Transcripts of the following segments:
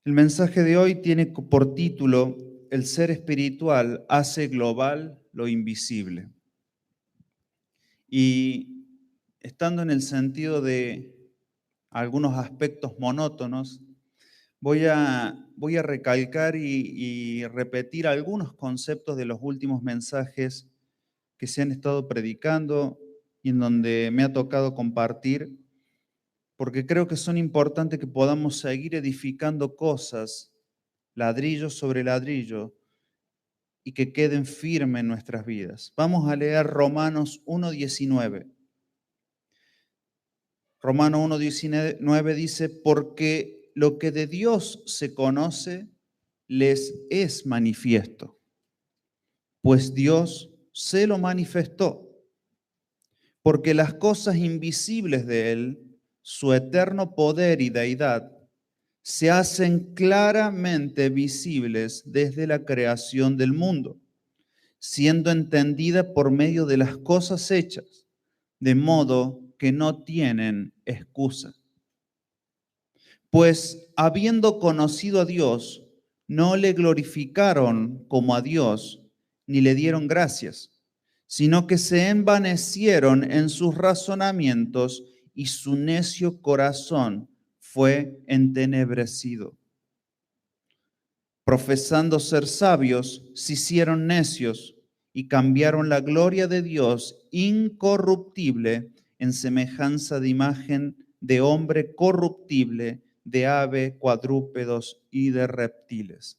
El mensaje de hoy tiene por título: El ser espiritual hace global lo invisible. Y estando en el sentido de algunos aspectos monótonos, voy a recalcar y repetir algunos conceptos de los últimos mensajes que se han estado predicando y en donde me ha tocado compartir, porque creo que son importantes que podamos seguir edificando cosas, ladrillo sobre ladrillo, y que queden firmes en nuestras vidas. Vamos a leer Romanos 1:19. Romanos 1:19 dice: porque lo que de Dios se conoce les es manifiesto, pues Dios se lo manifestó, porque las cosas invisibles de Él, su eterno poder y deidad, se hacen claramente visibles desde la creación del mundo, siendo entendida por medio de las cosas hechas, de modo que no tienen excusa. Pues habiendo conocido a Dios, no le glorificaron como a Dios, ni le dieron gracias, sino que se envanecieron en sus razonamientos y su necio corazón fue entenebrecido. Profesando ser sabios, se hicieron necios y cambiaron la gloria de Dios incorruptible en semejanza de imagen de hombre corruptible, de ave, cuadrúpedos y de reptiles.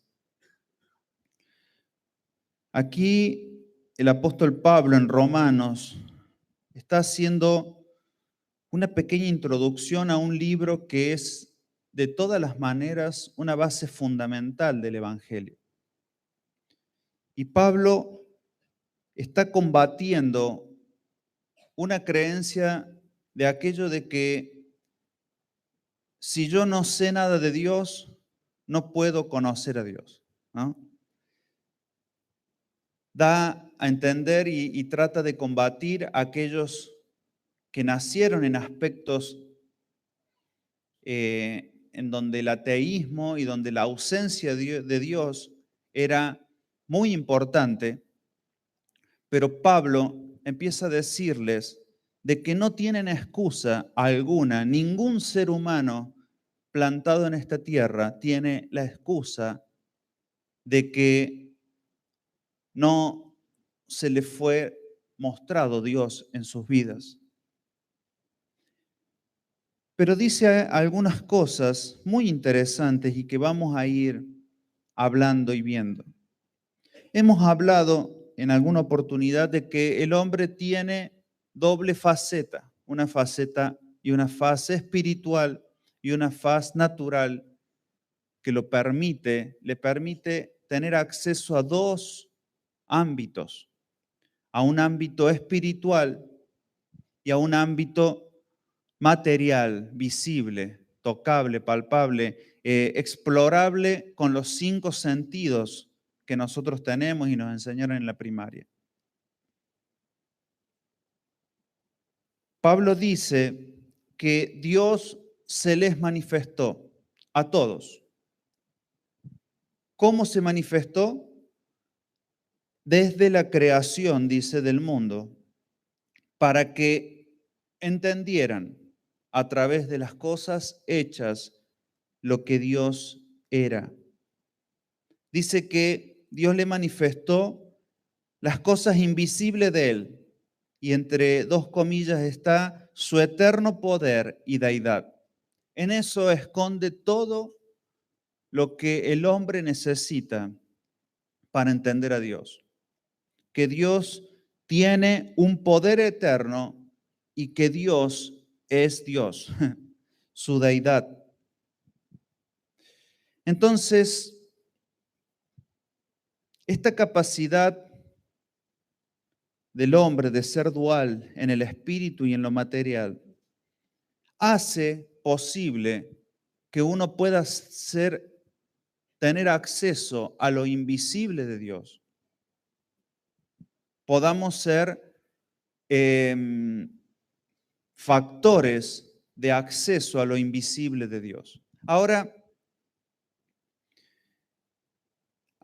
Aquí el apóstol Pablo en Romanos está haciendo una pequeña introducción a un libro que es de todas las maneras una base fundamental del Evangelio. Y Pablo está combatiendo una creencia de aquello de que si yo no sé nada de Dios, no puedo conocer a Dios, ¿no? Da a entender y trata de combatir a aquellos que nacieron en aspectos en donde el ateísmo y donde la ausencia de Dios era muy importante, pero Pablo empieza a decirles de que no tienen excusa alguna. Ningún ser humano plantado en esta tierra tiene la excusa de que no se le fue mostrado Dios en sus vidas. Pero dice algunas cosas muy interesantes y que vamos a ir hablando y viendo. Hemos hablado en alguna oportunidad de que el hombre tiene doble faceta, una faceta y una fase espiritual y una fase natural que le permite tener acceso a dos ámbitos, a un ámbito espiritual y a un ámbito material, visible, tocable, palpable, explorable con los 5 sentidos que nosotros tenemos y nos enseñaron en la primaria. Pablo dice que Dios se les manifestó a todos. ¿Cómo se manifestó? Desde la creación, dice, del mundo, para que entendieran a través de las cosas hechas lo que Dios era. Dice que Dios le manifestó las cosas invisibles de Él, y entre dos comillas está su eterno poder y deidad. En eso esconde todo lo que el hombre necesita para entender a Dios. Que Dios tiene un poder eterno y que Dios es Dios, su deidad. Entonces, esta capacidad del hombre de ser dual en el espíritu y en lo material hace posible que uno pueda tener acceso a lo invisible de Dios. Podamos ser factores de acceso a lo invisible de Dios. Ahora,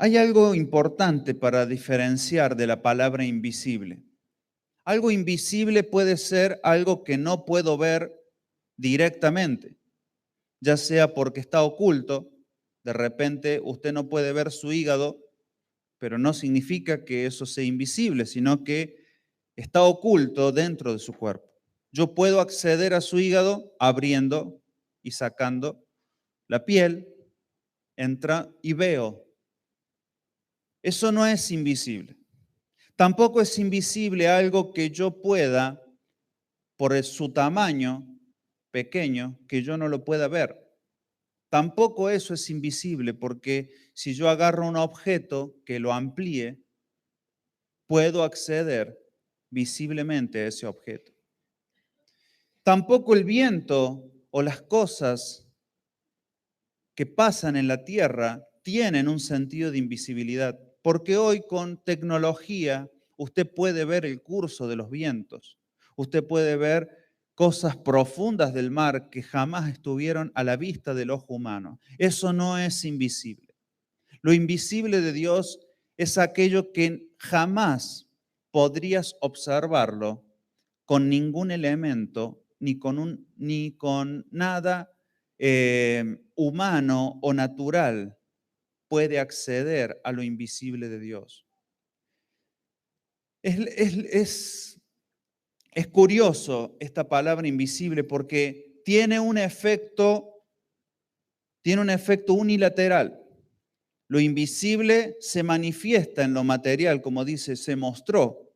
Hay algo importante para diferenciar de la palabra invisible. Algo invisible puede ser algo que no puedo ver directamente, ya sea porque está oculto. De repente usted no puede ver su hígado, pero no significa que eso sea invisible, sino que está oculto dentro de su cuerpo. Yo puedo acceder a su hígado abriendo y sacando la piel, entra y veo. Eso no es invisible. Tampoco es invisible algo que yo pueda, por su tamaño pequeño, que yo no lo pueda ver. Tampoco eso es invisible, porque si yo agarro un objeto que lo amplíe, puedo acceder visiblemente a ese objeto. Tampoco el viento o las cosas que pasan en la tierra tienen un sentido de invisibilidad, porque hoy con tecnología usted puede ver el curso de los vientos, usted puede ver cosas profundas del mar que jamás estuvieron a la vista del ojo humano. Eso no es invisible. Lo invisible de Dios es aquello que jamás podrías observarlo con ningún elemento, ni con nada humano o natural puede acceder a lo invisible de Dios. Es curioso esta palabra invisible porque tiene un efecto unilateral. Lo invisible se manifiesta en lo material, como dice, se mostró,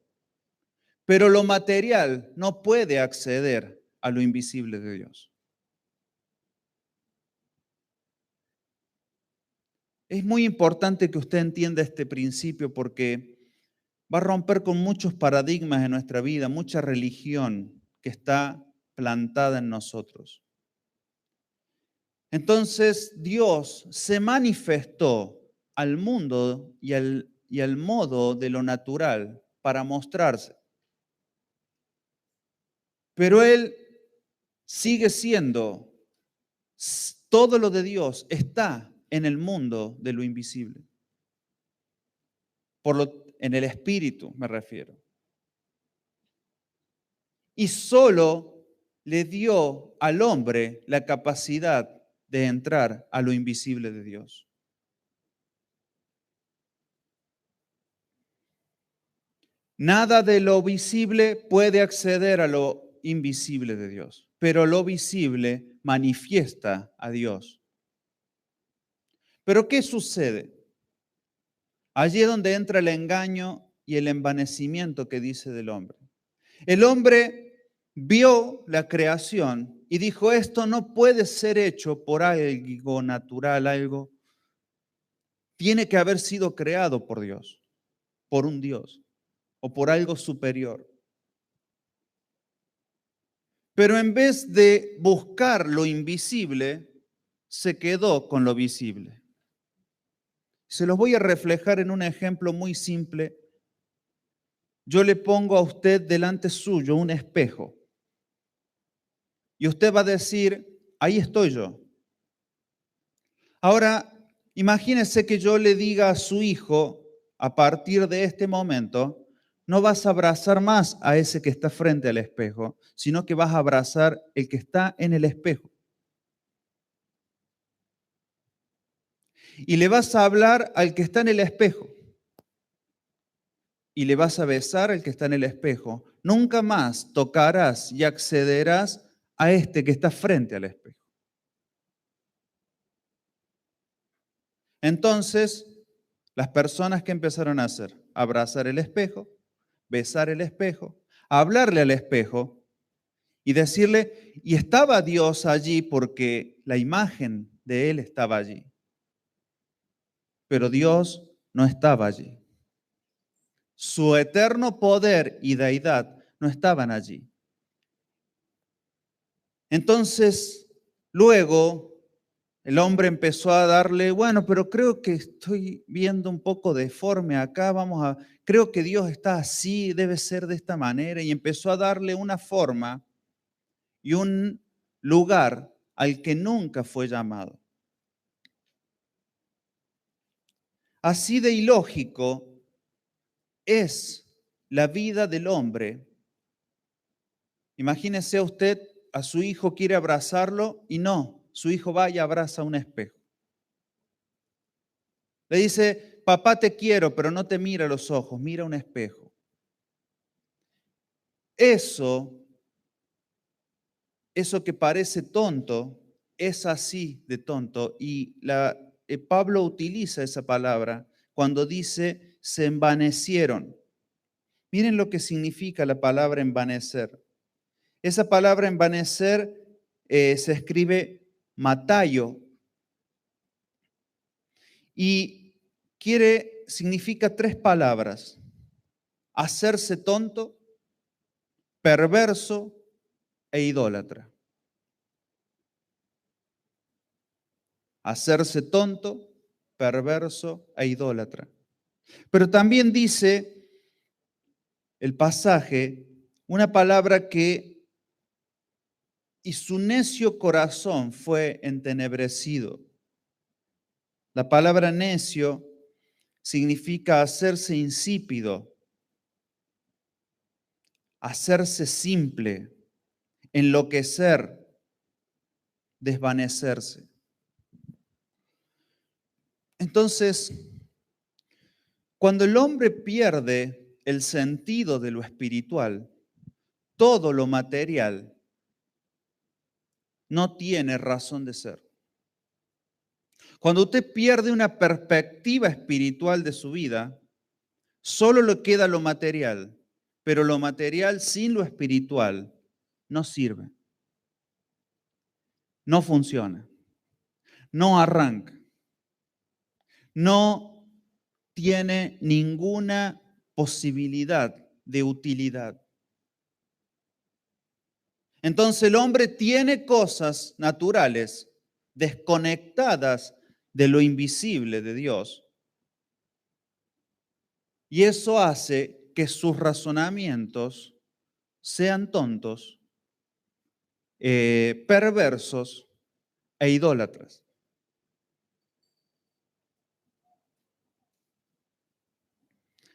pero lo material no puede acceder a lo invisible de Dios. Es muy importante que usted entienda este principio porque va a romper con muchos paradigmas en nuestra vida, mucha religión que está plantada en nosotros. Entonces Dios se manifestó al mundo y al modo de lo natural para mostrarse. Pero Él sigue siendo, todo lo de Dios está en el mundo de lo invisible. En el espíritu me refiero. Y solo le dio al hombre la capacidad de entrar a lo invisible de Dios. Nada de lo visible puede acceder a lo invisible de Dios, pero lo visible manifiesta a Dios. Pero ¿qué sucede? Allí es donde entra el engaño y el envanecimiento que dice del hombre. El hombre vio la creación y dijo, esto no puede ser hecho por algo natural, algo. Tiene que haber sido creado por Dios, por un Dios o por algo superior. Pero en vez de buscar lo invisible, se quedó con lo visible. Se los voy a reflejar en un ejemplo muy simple. Yo le pongo a usted delante suyo un espejo y usted va a decir, ahí estoy yo. Ahora, imagínese que yo le diga a su hijo, a partir de este momento, no vas a abrazar más a ese que está frente al espejo, sino que vas a abrazar el que está en el espejo. Y le vas a hablar al que está en el espejo. Y le vas a besar al que está en el espejo. Nunca más tocarás y accederás a este que está frente al espejo. Entonces, las personas que empezaron a hacer, abrazar el espejo, besar el espejo, hablarle al espejo y decirle, y estaba Dios allí porque la imagen de Él estaba allí. Pero Dios no estaba allí. Su eterno poder y deidad no estaban allí. Entonces, luego, el hombre empezó a darle, bueno, pero creo que estoy viendo un poco deforme acá, creo que Dios está así, debe ser de esta manera, y empezó a darle una forma y un lugar al que nunca fue llamado. Así de ilógico es la vida del hombre. Imagínese usted, a su hijo quiere abrazarlo y no, su hijo va y abraza un espejo. Le dice, papá te quiero, pero no te mira a los ojos, mira un espejo. Eso que parece tonto, es así de tonto. Y Pablo utiliza esa palabra cuando dice, se envanecieron. Miren lo que significa la palabra envanecer. Esa palabra envanecer se escribe matayo y significa tres palabras: hacerse tonto, perverso e idólatra. Hacerse tonto, perverso e idólatra. Pero también dice el pasaje una palabra que y su necio corazón fue entenebrecido. La palabra necio significa hacerse insípido, hacerse simple, enloquecer, desvanecerse. Entonces, cuando el hombre pierde el sentido de lo espiritual, todo lo material no tiene razón de ser. Cuando usted pierde una perspectiva espiritual de su vida, solo le queda lo material, pero lo material sin lo espiritual no sirve, no funciona, no arranca, no tiene ninguna posibilidad de utilidad. Entonces el hombre tiene cosas naturales desconectadas de lo invisible de Dios. Y eso hace que sus razonamientos sean tontos, perversos e idólatras.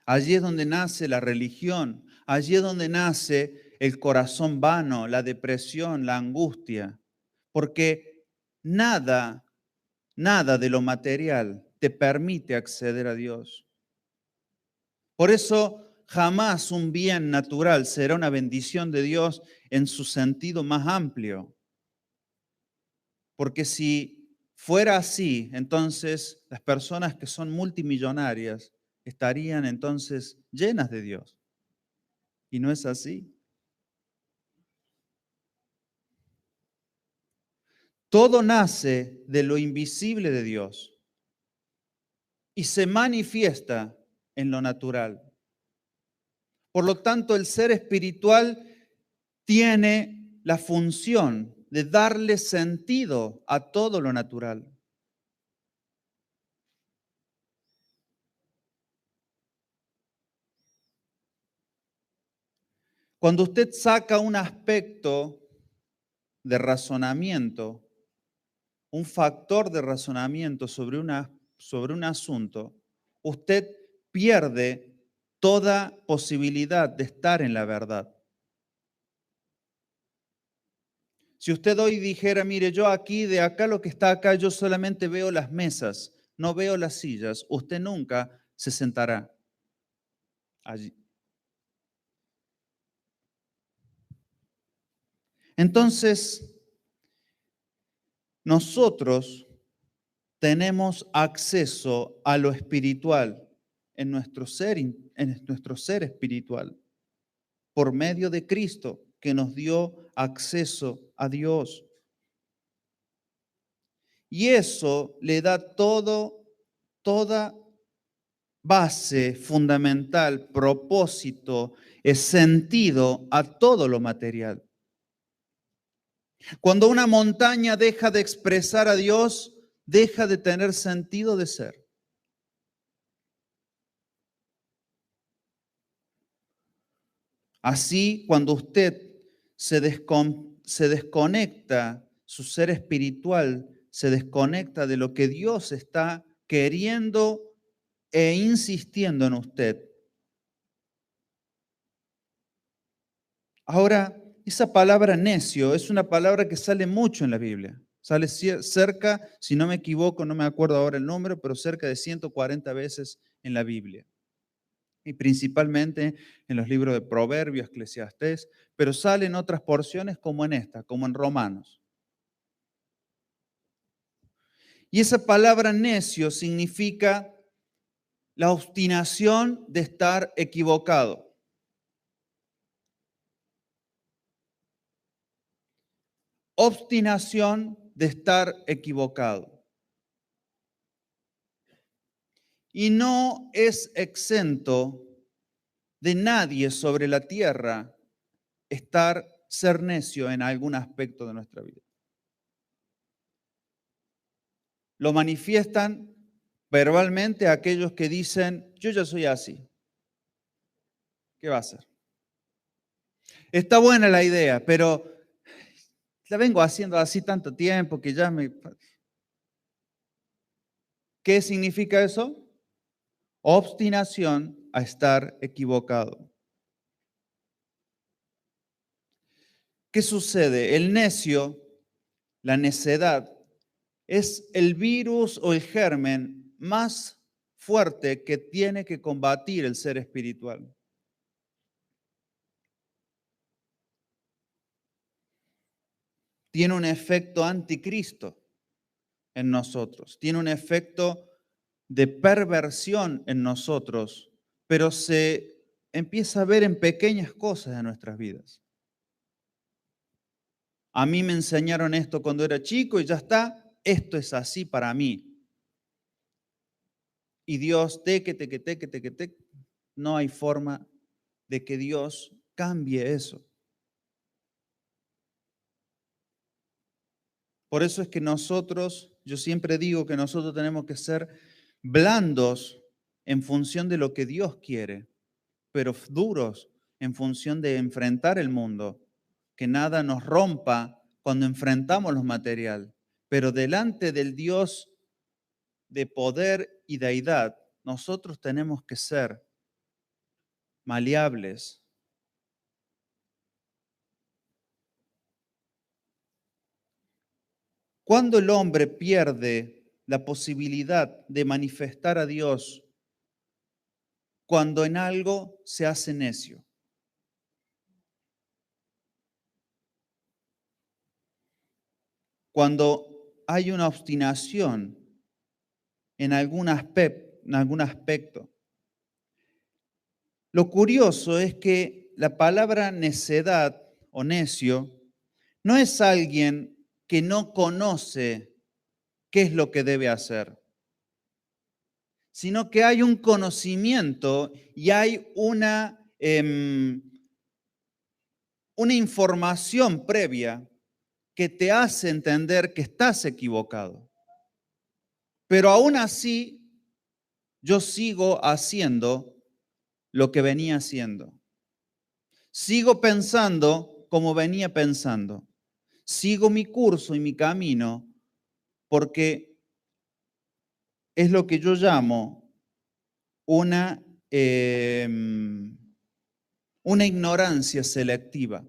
Allí es donde nace la religión, allí es donde nace el corazón vano, la depresión, la angustia, porque nada de lo material te permite acceder a Dios. Por eso jamás un bien natural será una bendición de Dios en su sentido más amplio. Porque si fuera así, entonces las personas que son multimillonarias estarían entonces llenas de Dios. Y no es así. Todo nace de lo invisible de Dios y se manifiesta en lo natural. Por lo tanto, el ser espiritual tiene la función de darle sentido a todo lo natural. Cuando usted saca un aspecto de razonamiento, un factor de razonamiento sobre un asunto, usted pierde toda posibilidad de estar en la verdad. Si usted hoy dijera, mire, yo aquí, de acá lo que está acá, yo solamente veo las mesas, no veo las sillas, usted nunca se sentará allí. Entonces, nosotros tenemos acceso a lo espiritual en nuestro ser espiritual por medio de Cristo que nos dio acceso a Dios. Y eso le da toda base fundamental, propósito, sentido a todo lo material. Cuando una montaña deja de expresar a Dios, deja de tener sentido de ser. Así, cuando usted se desconecta, su ser espiritual se desconecta de lo que Dios está queriendo e insistiendo en usted. Ahora, esa palabra necio es una palabra que sale mucho en la Biblia. Sale cerca, si no me equivoco, no me acuerdo ahora el número, pero cerca de 140 veces en la Biblia. Y principalmente en los libros de Proverbios, Eclesiastés, pero sale en otras porciones como en esta, como en Romanos. Y esa palabra necio significa la obstinación de estar equivocado. Obstinación de estar equivocado. Y no es exento de nadie sobre la tierra ser necio en algún aspecto de nuestra vida. Lo manifiestan verbalmente aquellos que dicen, yo ya soy así. ¿Qué va a hacer? Está buena la idea, pero la vengo haciendo así tanto tiempo que ya me... ¿Qué significa eso? Obstinación a estar equivocado. ¿Qué sucede? El necio, la necedad, es el virus o el germen más fuerte que tiene que combatir el ser espiritual. Tiene un efecto anticristo en nosotros, tiene un efecto de perversión en nosotros, pero se empieza a ver en pequeñas cosas de nuestras vidas. A mí me enseñaron esto cuando era chico y ya está, esto es así para mí. Y Dios, no hay forma de que Dios cambie eso. Por eso es que nosotros, yo siempre digo que nosotros tenemos que ser blandos en función de lo que Dios quiere, pero duros en función de enfrentar el mundo, que nada nos rompa cuando enfrentamos lo material, pero delante del Dios de poder y deidad, nosotros tenemos que ser maleables. Cuando el hombre pierde la posibilidad de manifestar a Dios, cuando en algo se hace necio. Cuando hay una obstinación en algún aspecto. Lo curioso es que la palabra necedad o necio no es alguien que no conoce qué es lo que debe hacer, sino que hay un conocimiento y hay una información previa que te hace entender que estás equivocado. Pero aún así, yo sigo haciendo lo que venía haciendo. Sigo pensando como venía pensando. Sigo mi curso y mi camino porque es lo que yo llamo una ignorancia selectiva.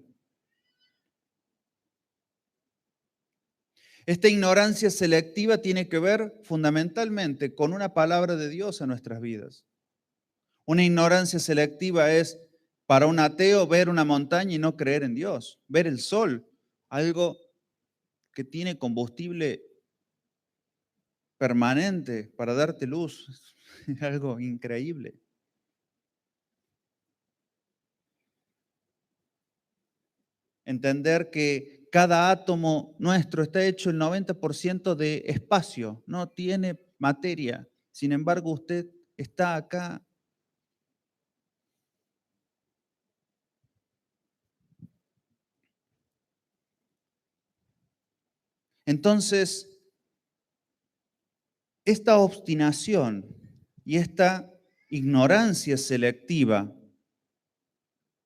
Esta ignorancia selectiva tiene que ver fundamentalmente con una palabra de Dios en nuestras vidas. Una ignorancia selectiva es para un ateo ver una montaña y no creer en Dios, ver el sol, algo que tiene combustible permanente para darte luz, es algo increíble. Entender que cada átomo nuestro está hecho el 90% de espacio, no tiene materia. Sin embargo, usted está acá. Entonces, esta obstinación y esta ignorancia selectiva,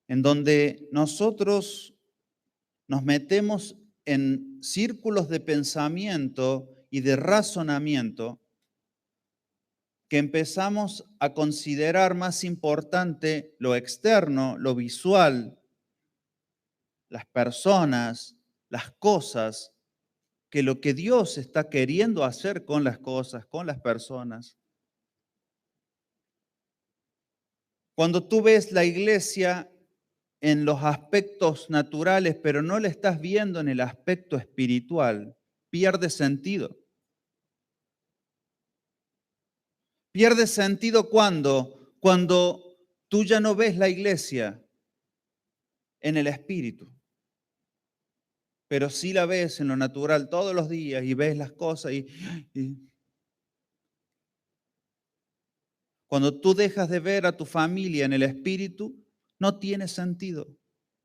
en donde nosotros nos metemos en círculos de pensamiento y de razonamiento que empezamos a considerar más importante lo externo, lo visual, las personas, las cosas, que lo que Dios está queriendo hacer con las cosas, con las personas. Cuando tú ves la iglesia en los aspectos naturales, pero no la estás viendo en el aspecto espiritual, pierde sentido. Pierde sentido cuando tú ya no ves la iglesia en el espíritu, pero sí la ves en lo natural todos los días y ves las cosas y cuando tú dejas de ver a tu familia en el espíritu, no tiene sentido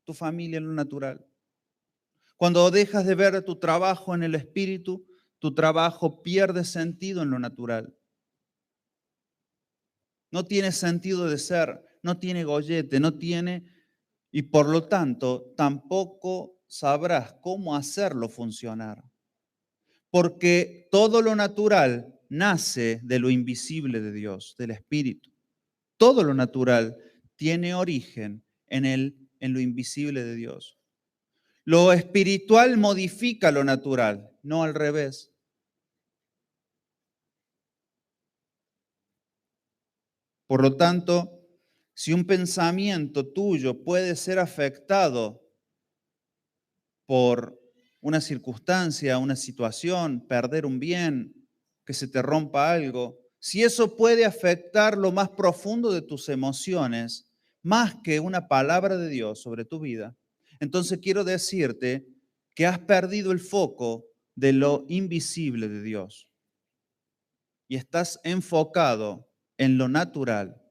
tu familia en lo natural. Cuando dejas de ver tu trabajo en el espíritu, tu trabajo pierde sentido en lo natural. No tiene sentido de ser, no tiene gollete, no tiene, y por lo tanto tampoco sabrás cómo hacerlo funcionar. Porque todo lo natural nace de lo invisible de Dios, del espíritu. Todo lo natural tiene origen en lo invisible de Dios. Lo espiritual modifica lo natural, no al revés. Por lo tanto, si un pensamiento tuyo puede ser afectado por una circunstancia, una situación, perder un bien, que se te rompa algo, si eso puede afectar lo más profundo de tus emociones, más que una palabra de Dios sobre tu vida, entonces quiero decirte que has perdido el foco de lo invisible de Dios y estás enfocado en lo natural.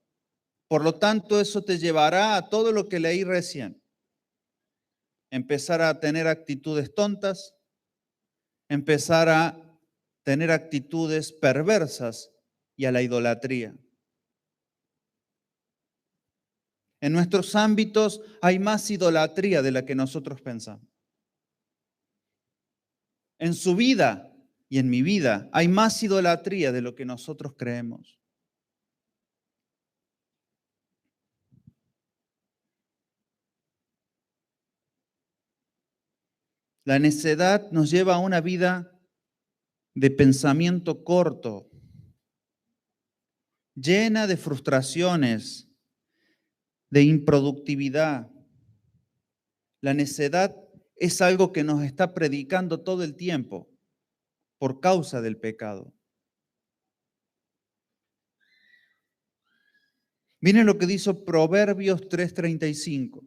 Por lo tanto, eso te llevará a todo lo que leí recién. Empezar a tener actitudes tontas, empezar a tener actitudes perversas y a la idolatría. En nuestros ámbitos hay más idolatría de la que nosotros pensamos. En su vida y en mi vida hay más idolatría de lo que nosotros creemos. La necedad nos lleva a una vida de pensamiento corto, llena de frustraciones, de improductividad. La necedad es algo que nos está predicando todo el tiempo por causa del pecado. Miren lo que dice Proverbios 3:35.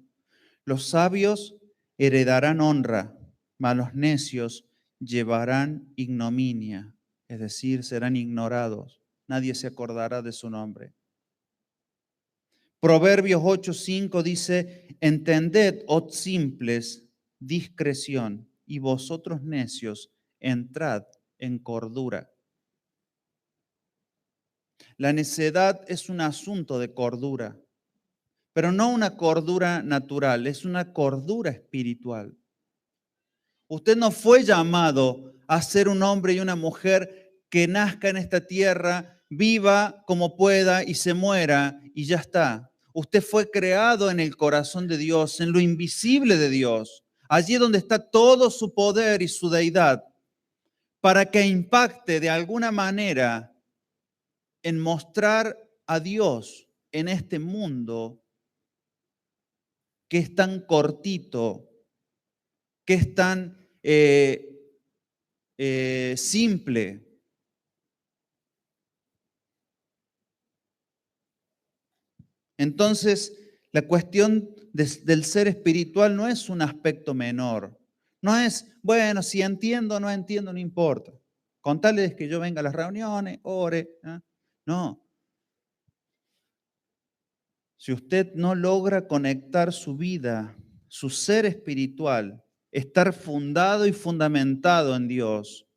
Los sabios heredarán honra, mas los necios llevarán ignominia, es decir, serán ignorados. Nadie se acordará de su nombre. Proverbios 8:5 dice, entended, oh simples, discreción, y vosotros necios, entrad en cordura. La necedad es un asunto de cordura, pero no una cordura natural, es una cordura espiritual. Usted no fue llamado a ser un hombre y una mujer que nazca en esta tierra, viva como pueda y se muera y ya está. Usted fue creado en el corazón de Dios, en lo invisible de Dios, allí donde está todo su poder y su deidad, para que impacte de alguna manera en mostrar a Dios en este mundo que es tan cortito, que es tan simple. Entonces, la cuestión del ser espiritual no es un aspecto menor. No es, bueno, si entiendo o no entiendo, no importa. Con tal es que yo venga a las reuniones, ore. ¿Eh? No. Si usted no logra conectar su vida, su ser espiritual, estar fundado y fundamentado en Dios,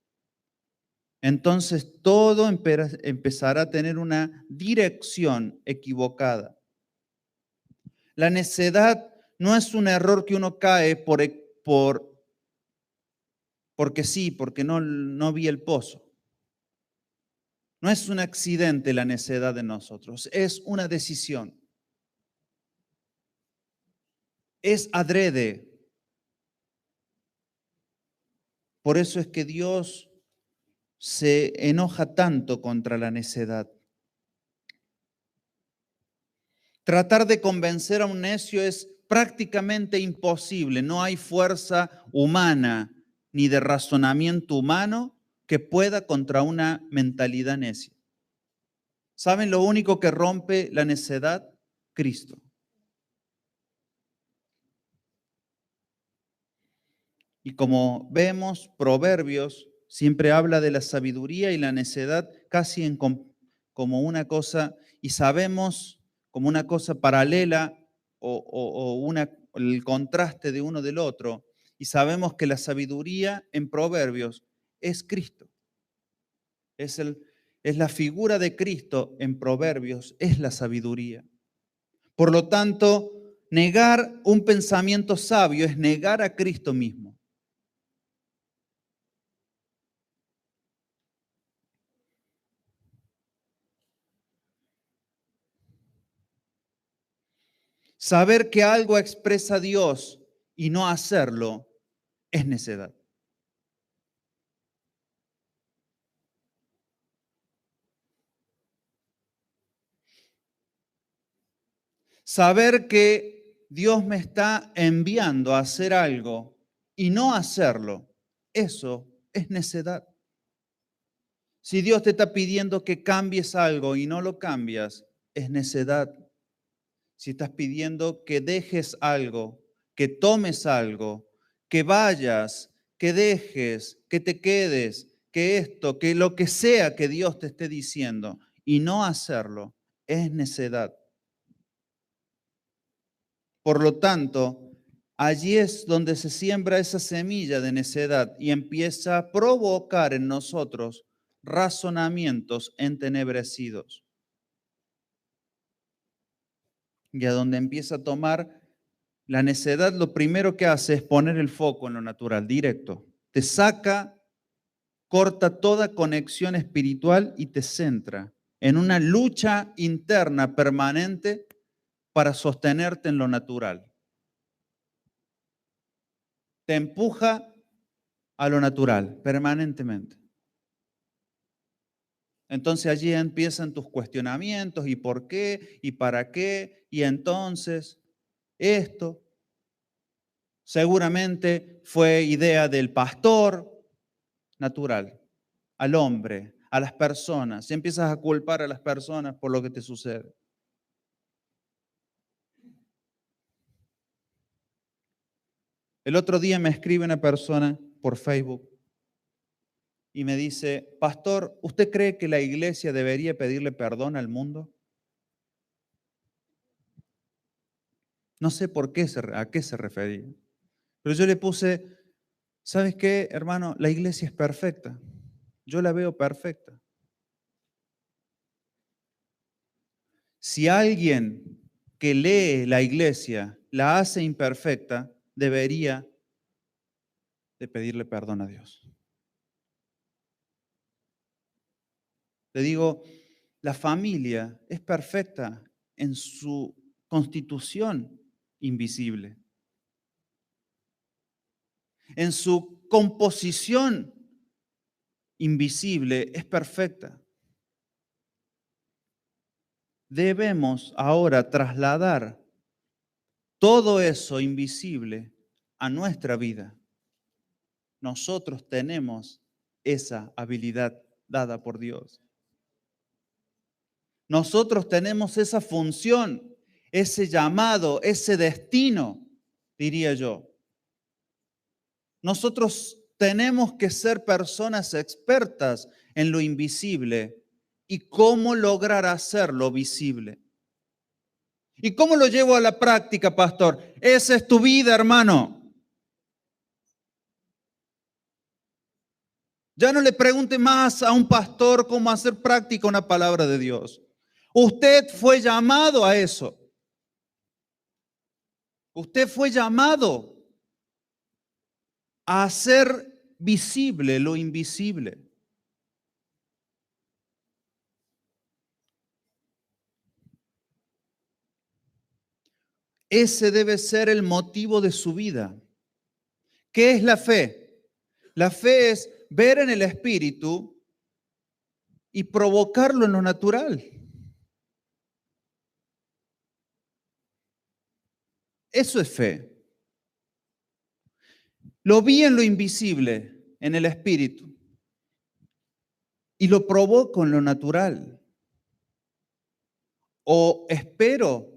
entonces todo empezará a tener una dirección equivocada. La necedad no es un error que uno cae porque sí, porque no vi el pozo. No es un accidente la necedad de nosotros, es una decisión. Es adrede. Por eso es que Dios se enoja tanto contra la necedad. Tratar de convencer a un necio es prácticamente imposible. No hay fuerza humana ni de razonamiento humano que pueda contra una mentalidad necia. ¿Saben lo único que rompe la necedad? Cristo. Y como vemos, Proverbios siempre habla de la sabiduría y la necedad casi como una cosa, y sabemos como una cosa paralela o el contraste de uno del otro, y sabemos que la sabiduría en Proverbios es Cristo. Es la figura de Cristo en Proverbios, es la sabiduría. Por lo tanto, negar un pensamiento sabio es negar a Cristo mismo. Saber que algo expresa a Dios y no hacerlo es necedad. Saber que Dios me está enviando a hacer algo y no hacerlo, eso es necedad. Si Dios te está pidiendo que cambies algo y no lo cambias, es necedad. Si estás pidiendo que dejes algo, que tomes algo, que vayas, que dejes, que te quedes, que esto, que lo que sea que Dios te esté diciendo y no hacerlo, es necedad. Por lo tanto, allí es donde se siembra esa semilla de necedad y empieza a provocar en nosotros razonamientos entenebrecidos. Y a donde empieza a tomar la necedad, lo primero que hace es poner el foco en lo natural, directo. Te saca, corta toda conexión espiritual y te centra en una lucha interna permanente para sostenerte en lo natural. Te empuja a lo natural permanentemente. Entonces allí empiezan tus cuestionamientos y por qué y para qué y entonces esto. Seguramente fue idea del pastor natural, al hombre, a las personas. Y empiezas a culpar a las personas por lo que te sucede. El otro día me escribe una persona por Facebook y me dice, pastor, ¿usted cree que la iglesia debería pedirle perdón al mundo? No sé por qué, a qué se refería. Pero yo le puse, ¿sabes qué, hermano? La iglesia es perfecta. Yo la veo perfecta. Si alguien que lee la iglesia la hace imperfecta, debería de pedirle perdón a Dios. Le digo, la familia es perfecta en su constitución invisible, en su composición invisible es perfecta. Debemos ahora trasladar todo eso invisible a nuestra vida. Nosotros tenemos esa habilidad dada por Dios. Nosotros tenemos esa función, ese llamado, ese destino, diría yo. Nosotros tenemos que ser personas expertas en lo invisible y cómo lograr hacerlo visible. ¿Y cómo lo llevo a la práctica, pastor? Esa es tu vida, hermano. Ya no le pregunte más a un pastor cómo hacer práctica una palabra de Dios. Usted fue llamado a eso. Usted fue llamado a hacer visible lo invisible. Ese debe ser el motivo de su vida. ¿Qué es la fe? La fe es ver en el espíritu y provocarlo en lo natural. Eso es fe. Lo vi en lo invisible, en el espíritu, y lo provoco en lo natural. O espero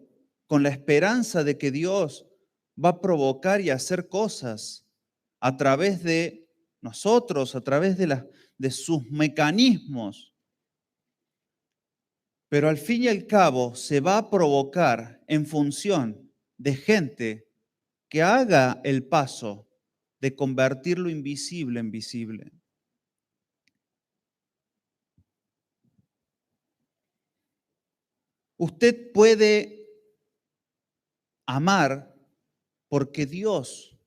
con la esperanza de que Dios va a provocar y hacer cosas a través de nosotros, a través de sus mecanismos. Pero al fin y al cabo se va a provocar en función de gente que haga el paso de convertir lo invisible en visible. Usted puede amar porque Dios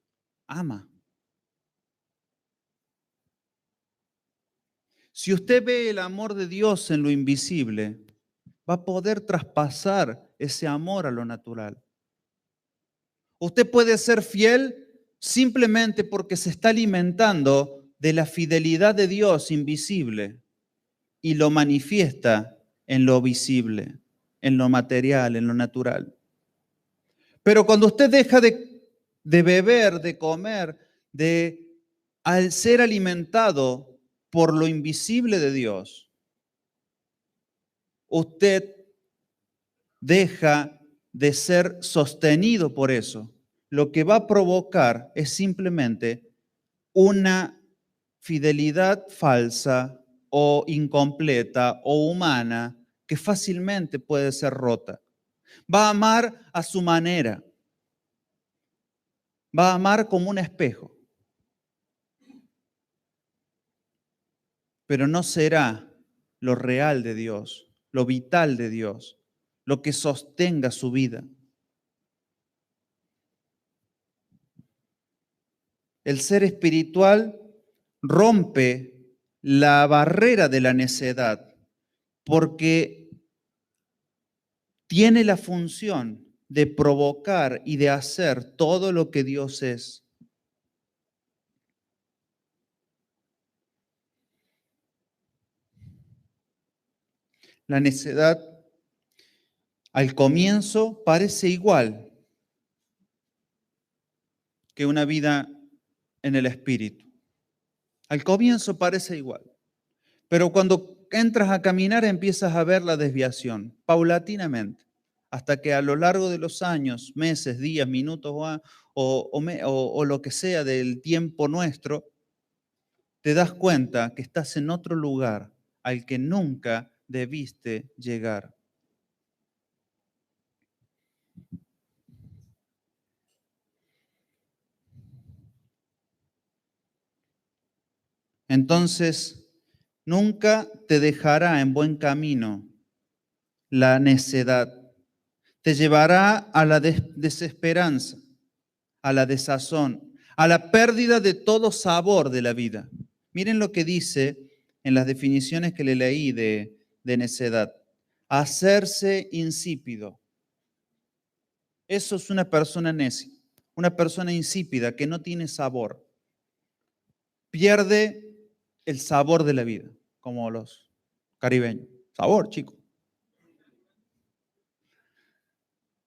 ama. Si usted ve el amor de Dios en lo invisible, va a poder traspasar ese amor a lo natural. Usted puede ser fiel simplemente porque se está alimentando de la fidelidad de Dios invisible y lo manifiesta en lo visible, en lo material, en lo natural. Pero cuando usted deja de beber, de comer, al ser alimentado por lo invisible de Dios, usted deja de ser sostenido por eso. Lo que va a provocar es simplemente una fidelidad falsa o incompleta o humana que fácilmente puede ser rota. Va a amar a su manera. Va a amar como un espejo. Pero no será lo real de Dios, lo vital de Dios, lo que sostenga su vida. El ser espiritual rompe la barrera de la necedad porque tiene la función de provocar y de hacer todo lo que Dios es. La necedad al comienzo parece igual que una vida en el espíritu. Al comienzo parece igual, pero cuando entras a caminar empiezas a ver la desviación, paulatinamente, hasta que a lo largo de los años, meses, días, minutos o lo que sea del tiempo nuestro, te das cuenta que estás en otro lugar al que nunca debiste llegar. Entonces, nunca te dejará en buen camino la necedad. Te llevará a la desesperanza, a la desazón, a la pérdida de todo sabor de la vida. Miren lo que dice en las definiciones que le leí de necedad. Hacerse insípido. Eso es una persona necia, una persona insípida que no tiene sabor. Pierde el sabor de la vida, como los caribeños. Sabor, chico.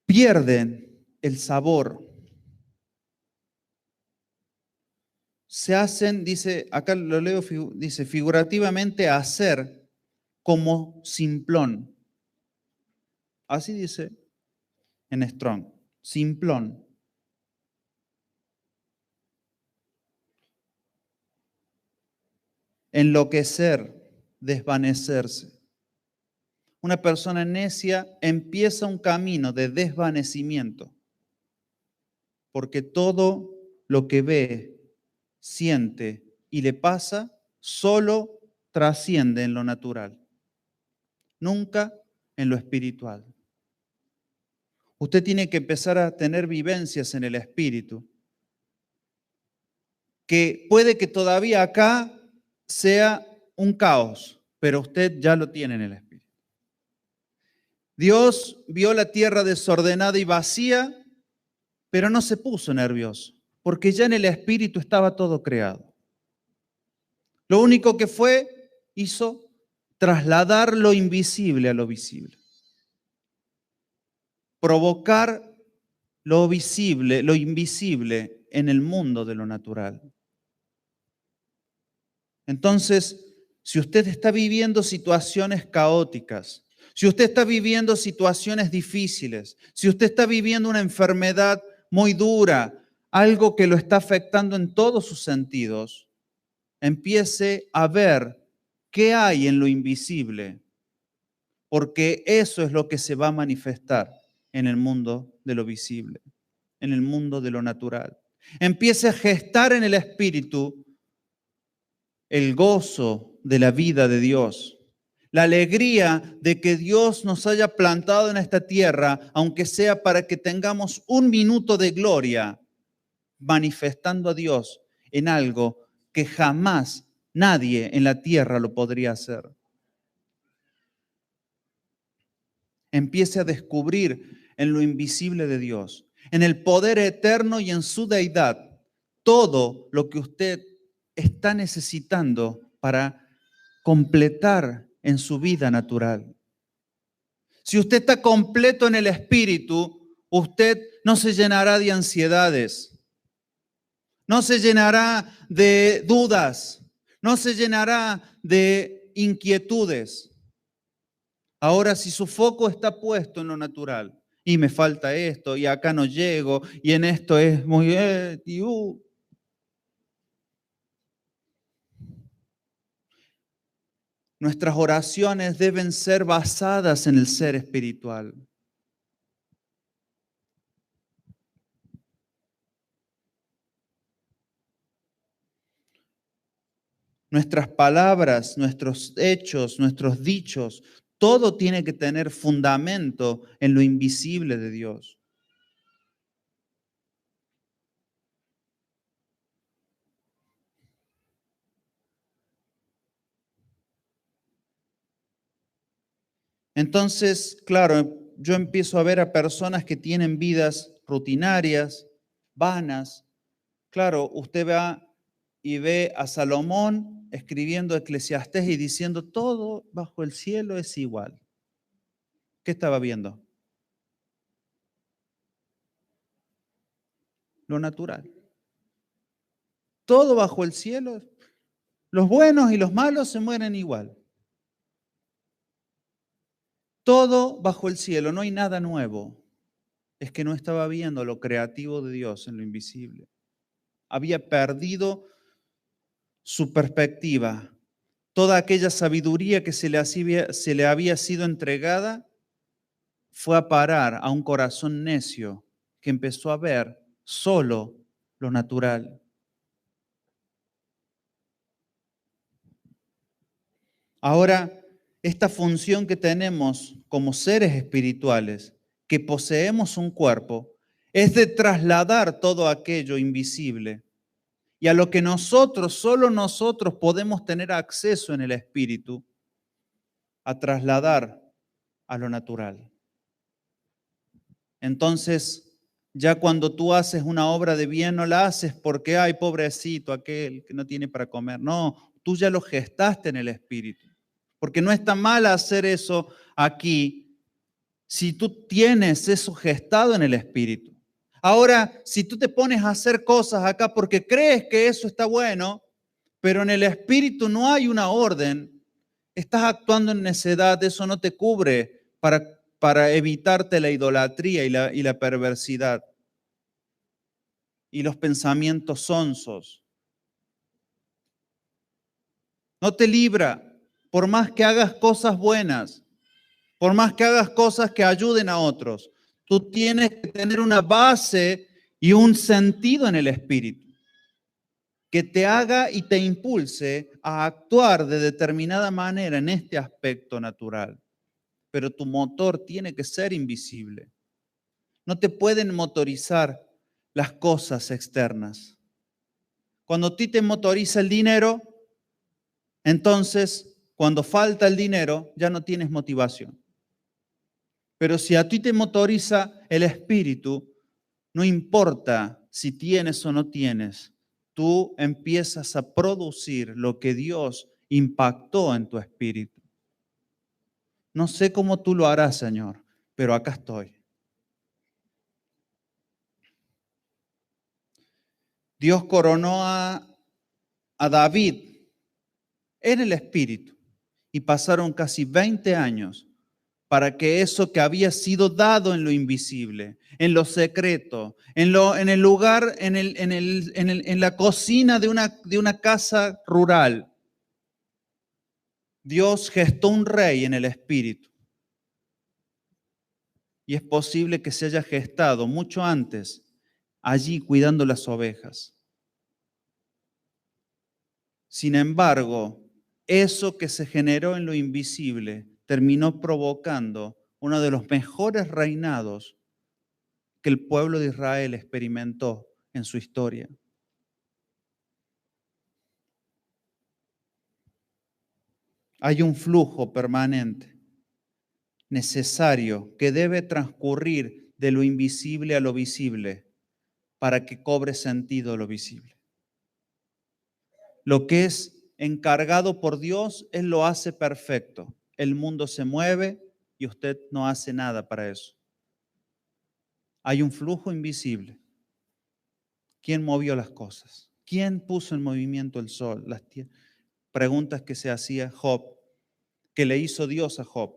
Pierden el sabor. Se hacen, dice, acá lo leo, dice, figurativamente hacer como simplón. Así dice en Strong, simplón. Enloquecer, desvanecerse. Una persona necia empieza un camino de desvanecimiento, porque todo lo que ve, siente y le pasa solo trasciende en lo natural, nunca en lo espiritual. Usted tiene que empezar a tener vivencias en el espíritu, que puede que todavía acá sea un caos, pero usted ya lo tiene en el espíritu. Dios vio la tierra desordenada y vacía pero no se puso nervioso, porque ya en el espíritu estaba todo creado. Lo único que hizo trasladar lo invisible a lo visible. Provocar lo visible, lo invisible en el mundo de lo natural. Entonces, si usted está viviendo situaciones caóticas, si usted está viviendo situaciones difíciles, si usted está viviendo una enfermedad muy dura, algo que lo está afectando en todos sus sentidos, empiece a ver qué hay en lo invisible, porque eso es lo que se va a manifestar en el mundo de lo visible, en el mundo de lo natural. Empiece a gestar en el espíritu el gozo de la vida de Dios, la alegría de que Dios nos haya plantado en esta tierra, aunque sea para que tengamos un minuto de gloria, manifestando a Dios en algo que jamás nadie en la tierra lo podría hacer. Empiece a descubrir en lo invisible de Dios, en el poder eterno y en su deidad, todo lo que usted está necesitando para completar en su vida natural. Si usted está completo en el espíritu, usted no se llenará de ansiedades, no se llenará de dudas, no se llenará de inquietudes. Ahora, si su foco está puesto en lo natural, y me falta esto, y acá no llego, y en esto es muy... Nuestras oraciones deben ser basadas en el ser espiritual. Nuestras palabras, nuestros hechos, nuestros dichos, todo tiene que tener fundamento en lo invisible de Dios. Entonces, claro, yo empiezo a ver a personas que tienen vidas rutinarias, vanas. Claro, usted va y ve a Salomón escribiendo Eclesiastés y diciendo todo bajo el cielo es igual. ¿Qué estaba viendo? Lo natural. Todo bajo el cielo, los buenos y los malos se mueren igual. Todo bajo el cielo, no hay nada nuevo. Es que no estaba viendo lo creativo de Dios en lo invisible. Había perdido su perspectiva. Toda aquella sabiduría que se le había sido entregada fue a parar a un corazón necio que empezó a ver solo lo natural. Ahora, esta función que tenemos como seres espirituales, que poseemos un cuerpo, es de trasladar todo aquello invisible y a lo que solo nosotros podemos tener acceso en el espíritu, a trasladar a lo natural. Entonces, ya cuando tú haces una obra de bien, no la haces porque, ay, pobrecito, aquel que no tiene para comer. No, tú ya lo gestaste en el espíritu. Porque no está mal hacer eso aquí si tú tienes eso gestado en el espíritu. Ahora, si tú te pones a hacer cosas acá porque crees que eso está bueno, pero en el espíritu no hay una orden, estás actuando en necedad, eso no te cubre para evitarte la idolatría y la perversidad y los pensamientos sonsos. No te libra, por más que hagas cosas buenas, por más que hagas cosas que ayuden a otros. Tú tienes que tener una base y un sentido en el espíritu que te haga y te impulse a actuar de determinada manera en este aspecto natural. Pero tu motor tiene que ser invisible. No te pueden motorizar las cosas externas. Cuando a ti te motoriza el dinero, entonces cuando falta el dinero ya no tienes motivación. Pero si a ti te motoriza el espíritu, No importa si tienes o no tienes, tú empiezas a producir lo que Dios impactó en tu espíritu. No sé cómo tú lo harás, Señor, pero acá estoy. Dios coronó a David en el espíritu y pasaron casi 20 años para que eso que había sido dado en lo invisible, en lo secreto, en el lugar, en la cocina de una casa rural, Dios gestó un rey en el espíritu. Y es posible que se haya gestado mucho antes allí cuidando las ovejas. Sin embargo, eso que se generó en lo invisible terminó provocando uno de los mejores reinados que el pueblo de Israel experimentó en su historia. Hay un flujo permanente, necesario, que debe transcurrir de lo invisible a lo visible para que cobre sentido lo visible. Lo que es encargado por Dios, Él lo hace perfecto. El mundo se mueve y usted no hace nada para eso. Hay un flujo invisible. ¿Quién movió las cosas? ¿Quién puso en movimiento el sol? Las preguntas que se hacía Job, que le hizo Dios a Job.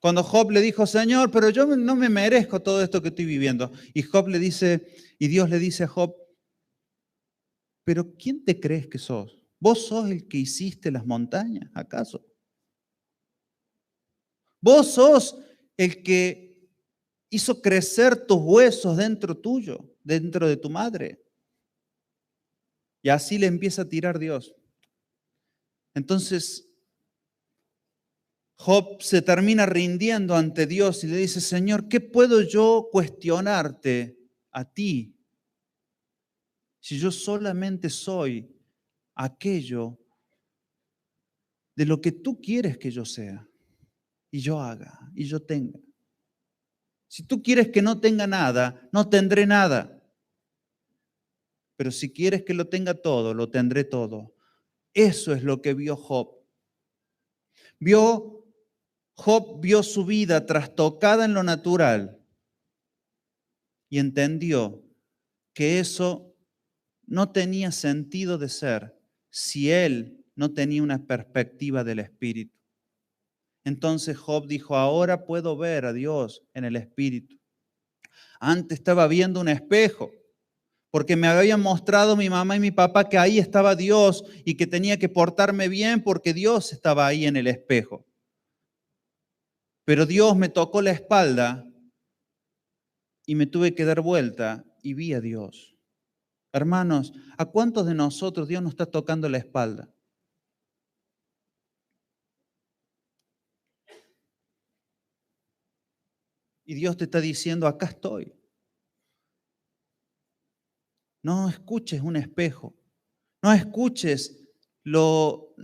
Cuando Job le dijo, Señor, pero yo no me merezco todo esto que estoy viviendo. Y Job le dice, y Dios le dice a Job, pero ¿quién te crees que sos? ¿Vos sos el que hiciste las montañas, acaso? ¿Vos sos el que hizo crecer tus huesos dentro tuyo, dentro de tu madre? Y así le empieza a tirar Dios. Entonces, Job se termina rindiendo ante Dios y le dice, Señor, ¿qué puedo yo cuestionarte a ti si yo solamente soy aquello de lo que tú quieres que yo sea y yo haga y yo tenga? Si tú quieres que no tenga nada, no tendré nada. Pero si quieres que lo tenga todo, lo tendré todo. Eso es lo que vio Job. Job vio su vida trastocada en lo natural y entendió que eso no tenía sentido de ser si él no tenía una perspectiva del Espíritu. Entonces Job dijo, ahora puedo ver a Dios en el Espíritu. Antes estaba viendo un espejo, porque me habían mostrado mi mamá y mi papá que ahí estaba Dios y que tenía que portarme bien porque Dios estaba ahí en el espejo. Pero Dios me tocó la espalda y me tuve que dar vuelta y vi a Dios. Hermanos, ¿a cuántos de nosotros Dios nos está tocando la espalda? Y Dios te está diciendo, acá estoy. No escuches un espejo. No escuches no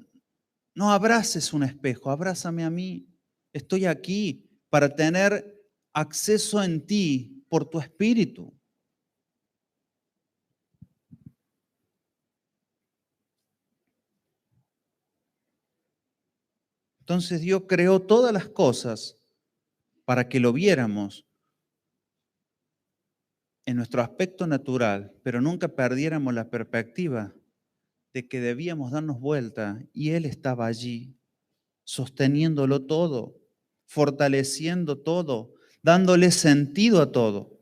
abraces un espejo, abrázame a mí. Estoy aquí para tener acceso en ti por tu espíritu. Entonces Dios creó todas las cosas para que lo viéramos en nuestro aspecto natural, pero nunca perdiéramos la perspectiva de que debíamos darnos vuelta y Él estaba allí, sosteniéndolo todo, fortaleciendo todo, dándole sentido a todo.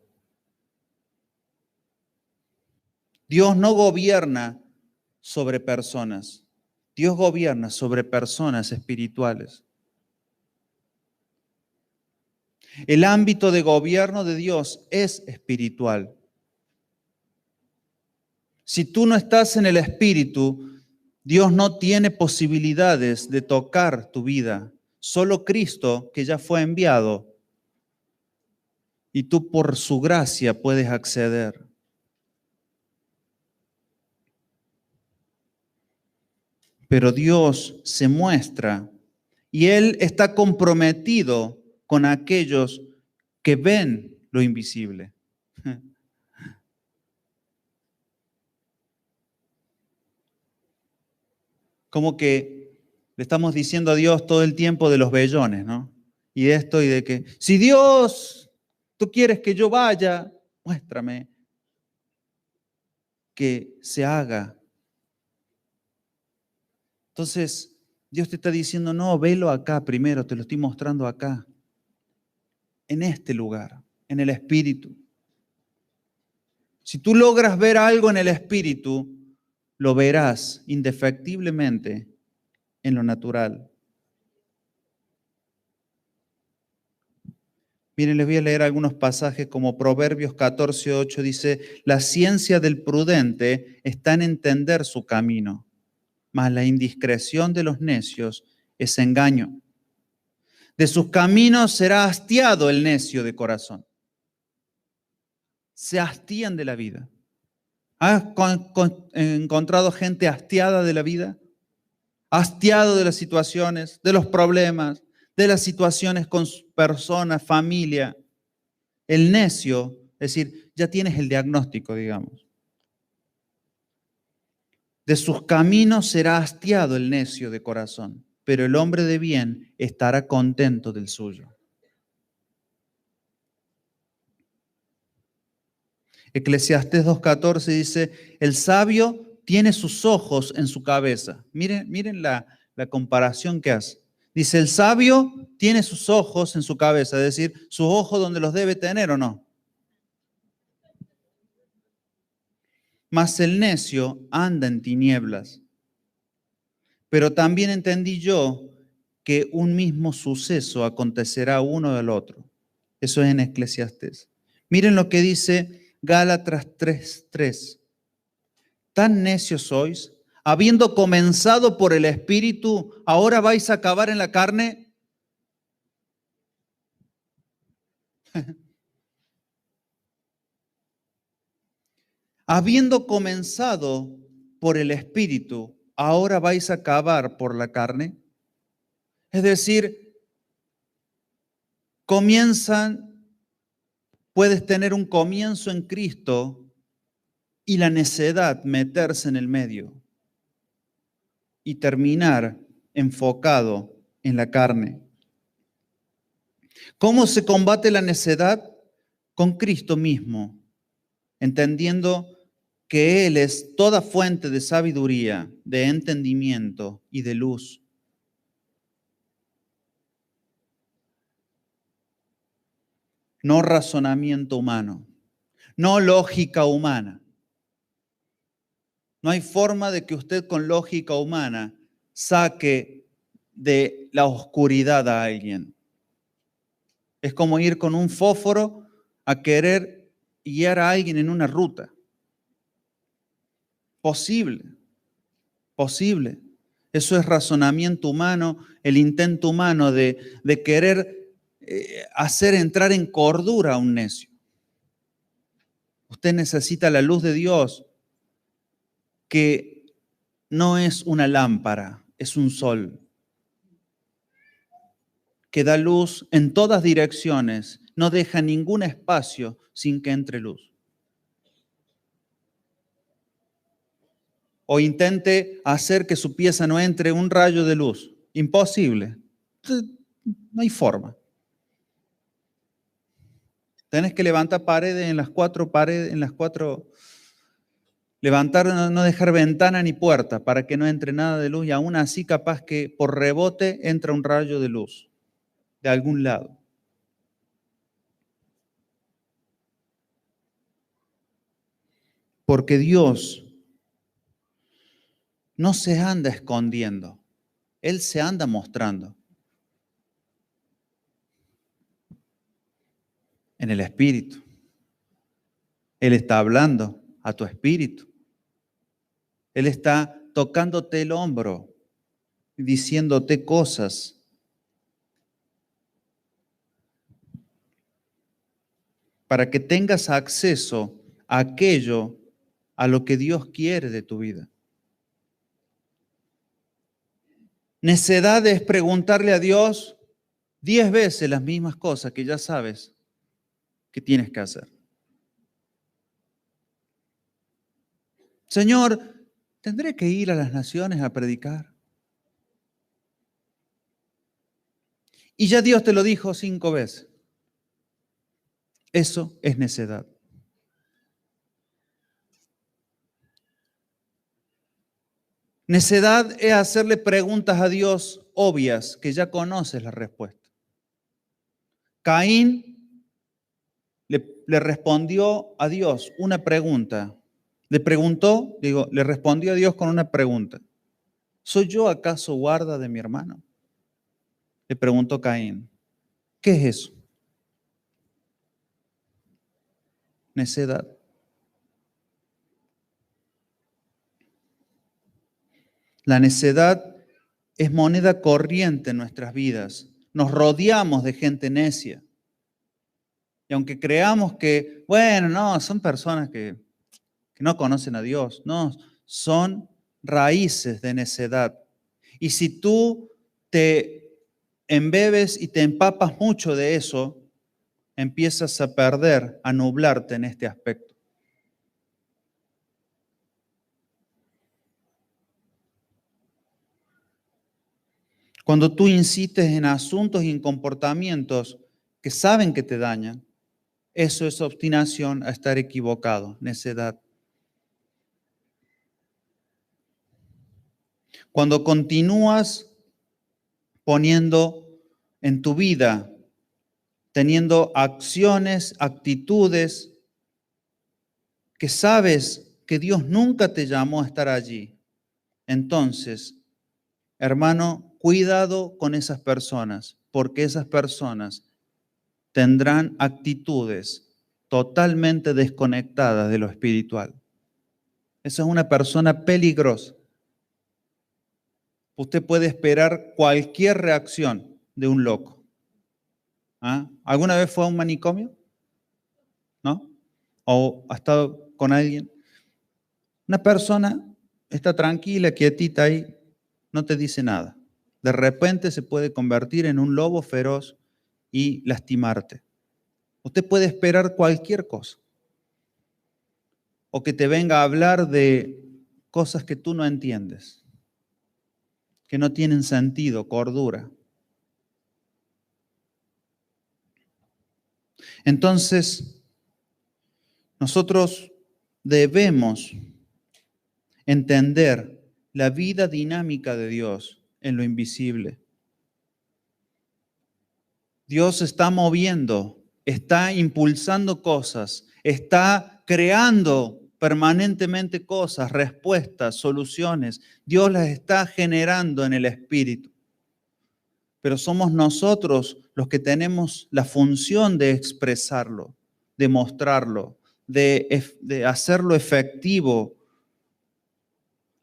Dios no gobierna sobre personas, Dios gobierna sobre personas espirituales. El ámbito de gobierno de Dios es espiritual. Si tú no estás en el Espíritu, Dios no tiene posibilidades de tocar tu vida. Solo Cristo, que ya fue enviado, y tú por su gracia puedes acceder. Pero Dios se muestra y Él está comprometido con aquellos que ven lo invisible. Como que le estamos diciendo a Dios todo el tiempo de los vellones, ¿no? Y esto y de que, si Dios, tú quieres que yo vaya, muéstrame que se haga. Entonces, Dios te está diciendo, no, velo acá primero, te lo estoy mostrando acá, en este lugar, en el Espíritu. Si tú logras ver algo en el Espíritu, lo verás indefectiblemente en lo natural. Miren, les voy a leer algunos pasajes como Proverbios 14:8 dice, la ciencia del prudente está en entender su camino, mas la indiscreción de los necios es engaño. De sus caminos será hastiado el necio de corazón. Se hastían de la vida. ¿Has encontrado gente hastiada de la vida? Hastiado de las situaciones, de los problemas, de las situaciones con personas, familia. El necio, es decir, ya tienes el diagnóstico, digamos. De sus caminos será hastiado el necio de corazón, pero el hombre de bien estará contento del suyo. Eclesiastés 2:14 dice, el sabio tiene sus ojos en su cabeza. Miren la comparación que hace. Dice, el sabio tiene sus ojos en su cabeza, es decir, sus ojos donde los debe tener o no. Mas el necio anda en tinieblas. Pero también entendí yo que un mismo suceso acontecerá uno del otro. Eso es en Eclesiastés. Miren lo que dice Gálatas 3:3. ¿Tan necios sois? Habiendo comenzado por el Espíritu, ¿ahora vais a acabar en la carne? Habiendo comenzado por el Espíritu, ¿ahora vais a acabar por la carne? Es decir, puedes tener un comienzo en Cristo y la necedad meterse en el medio y terminar enfocado en la carne. ¿Cómo se combate la necedad? Con Cristo mismo, entendiendo que Él es toda fuente de sabiduría, de entendimiento y de luz. No razonamiento humano, no lógica humana. No hay forma de que usted con lógica humana saque de la oscuridad a alguien. Es como ir con un fósforo a querer guiar a alguien en una ruta. Posible. Eso es razonamiento humano, el intento humano de querer hacer entrar en cordura a un necio. Usted necesita la luz de Dios, que no es una lámpara, es un sol, que da luz en todas direcciones, no deja ningún espacio sin que entre luz. O intente hacer que su pieza no entre un rayo de luz. Imposible. No hay forma. Tenés que levantar paredes en las cuatro paredes, levantar, no dejar ventana ni puerta para que no entre nada de luz y aún así capaz que por rebote entra un rayo de luz de algún lado. Porque Dios no se anda escondiendo, Él se anda mostrando en el Espíritu. Él está hablando a tu espíritu. Él está tocándote el hombro, diciéndote cosas. Para que tengas acceso a aquello a lo que Dios quiere de tu vida. Necedad es preguntarle a Dios 10 veces las mismas cosas que ya sabes que tienes que hacer. Señor, ¿tendré que ir a las naciones a predicar? Y ya Dios te lo dijo 5 veces. Eso es necedad. Necedad es hacerle preguntas a Dios obvias que ya conoces la respuesta. Caín le respondió a Dios una pregunta. Le respondió a Dios con una pregunta. ¿Soy yo acaso guarda de mi hermano? Le preguntó Caín. ¿Qué es eso? Necedad. La necedad es moneda corriente en nuestras vidas. Nos rodeamos de gente necia. Y aunque creamos que, bueno, no, son personas que no conocen a Dios, no, son raíces de necedad. Y si tú te embebes y te empapas mucho de eso, empiezas a perder, a nublarte en este aspecto. Cuando tú insistes en asuntos y en comportamientos que saben que te dañan, eso es obstinación a estar equivocado, necedad. Cuando continúas poniendo en tu vida, teniendo acciones, actitudes, que sabes que Dios nunca te llamó a estar allí, entonces, hermano, cuidado con esas personas, porque esas personas tendrán actitudes totalmente desconectadas de lo espiritual. Esa es una persona peligrosa. Usted puede esperar cualquier reacción de un loco. ¿Ah? ¿Alguna vez fue a un manicomio? ¿No? ¿O ha estado con alguien? Una persona está tranquila, quietita ahí, no te dice nada. De repente se puede convertir en un lobo feroz y lastimarte. Usted puede esperar cualquier cosa. O que te venga a hablar de cosas que tú no entiendes, que no tienen sentido, cordura. Entonces, nosotros debemos entender la vida dinámica de Dios en lo invisible. Dios está moviendo, está impulsando cosas, está creando permanentemente cosas, respuestas, soluciones. Dios las está generando en el Espíritu. Pero somos nosotros los que tenemos la función de expresarlo, de mostrarlo, de hacerlo efectivo.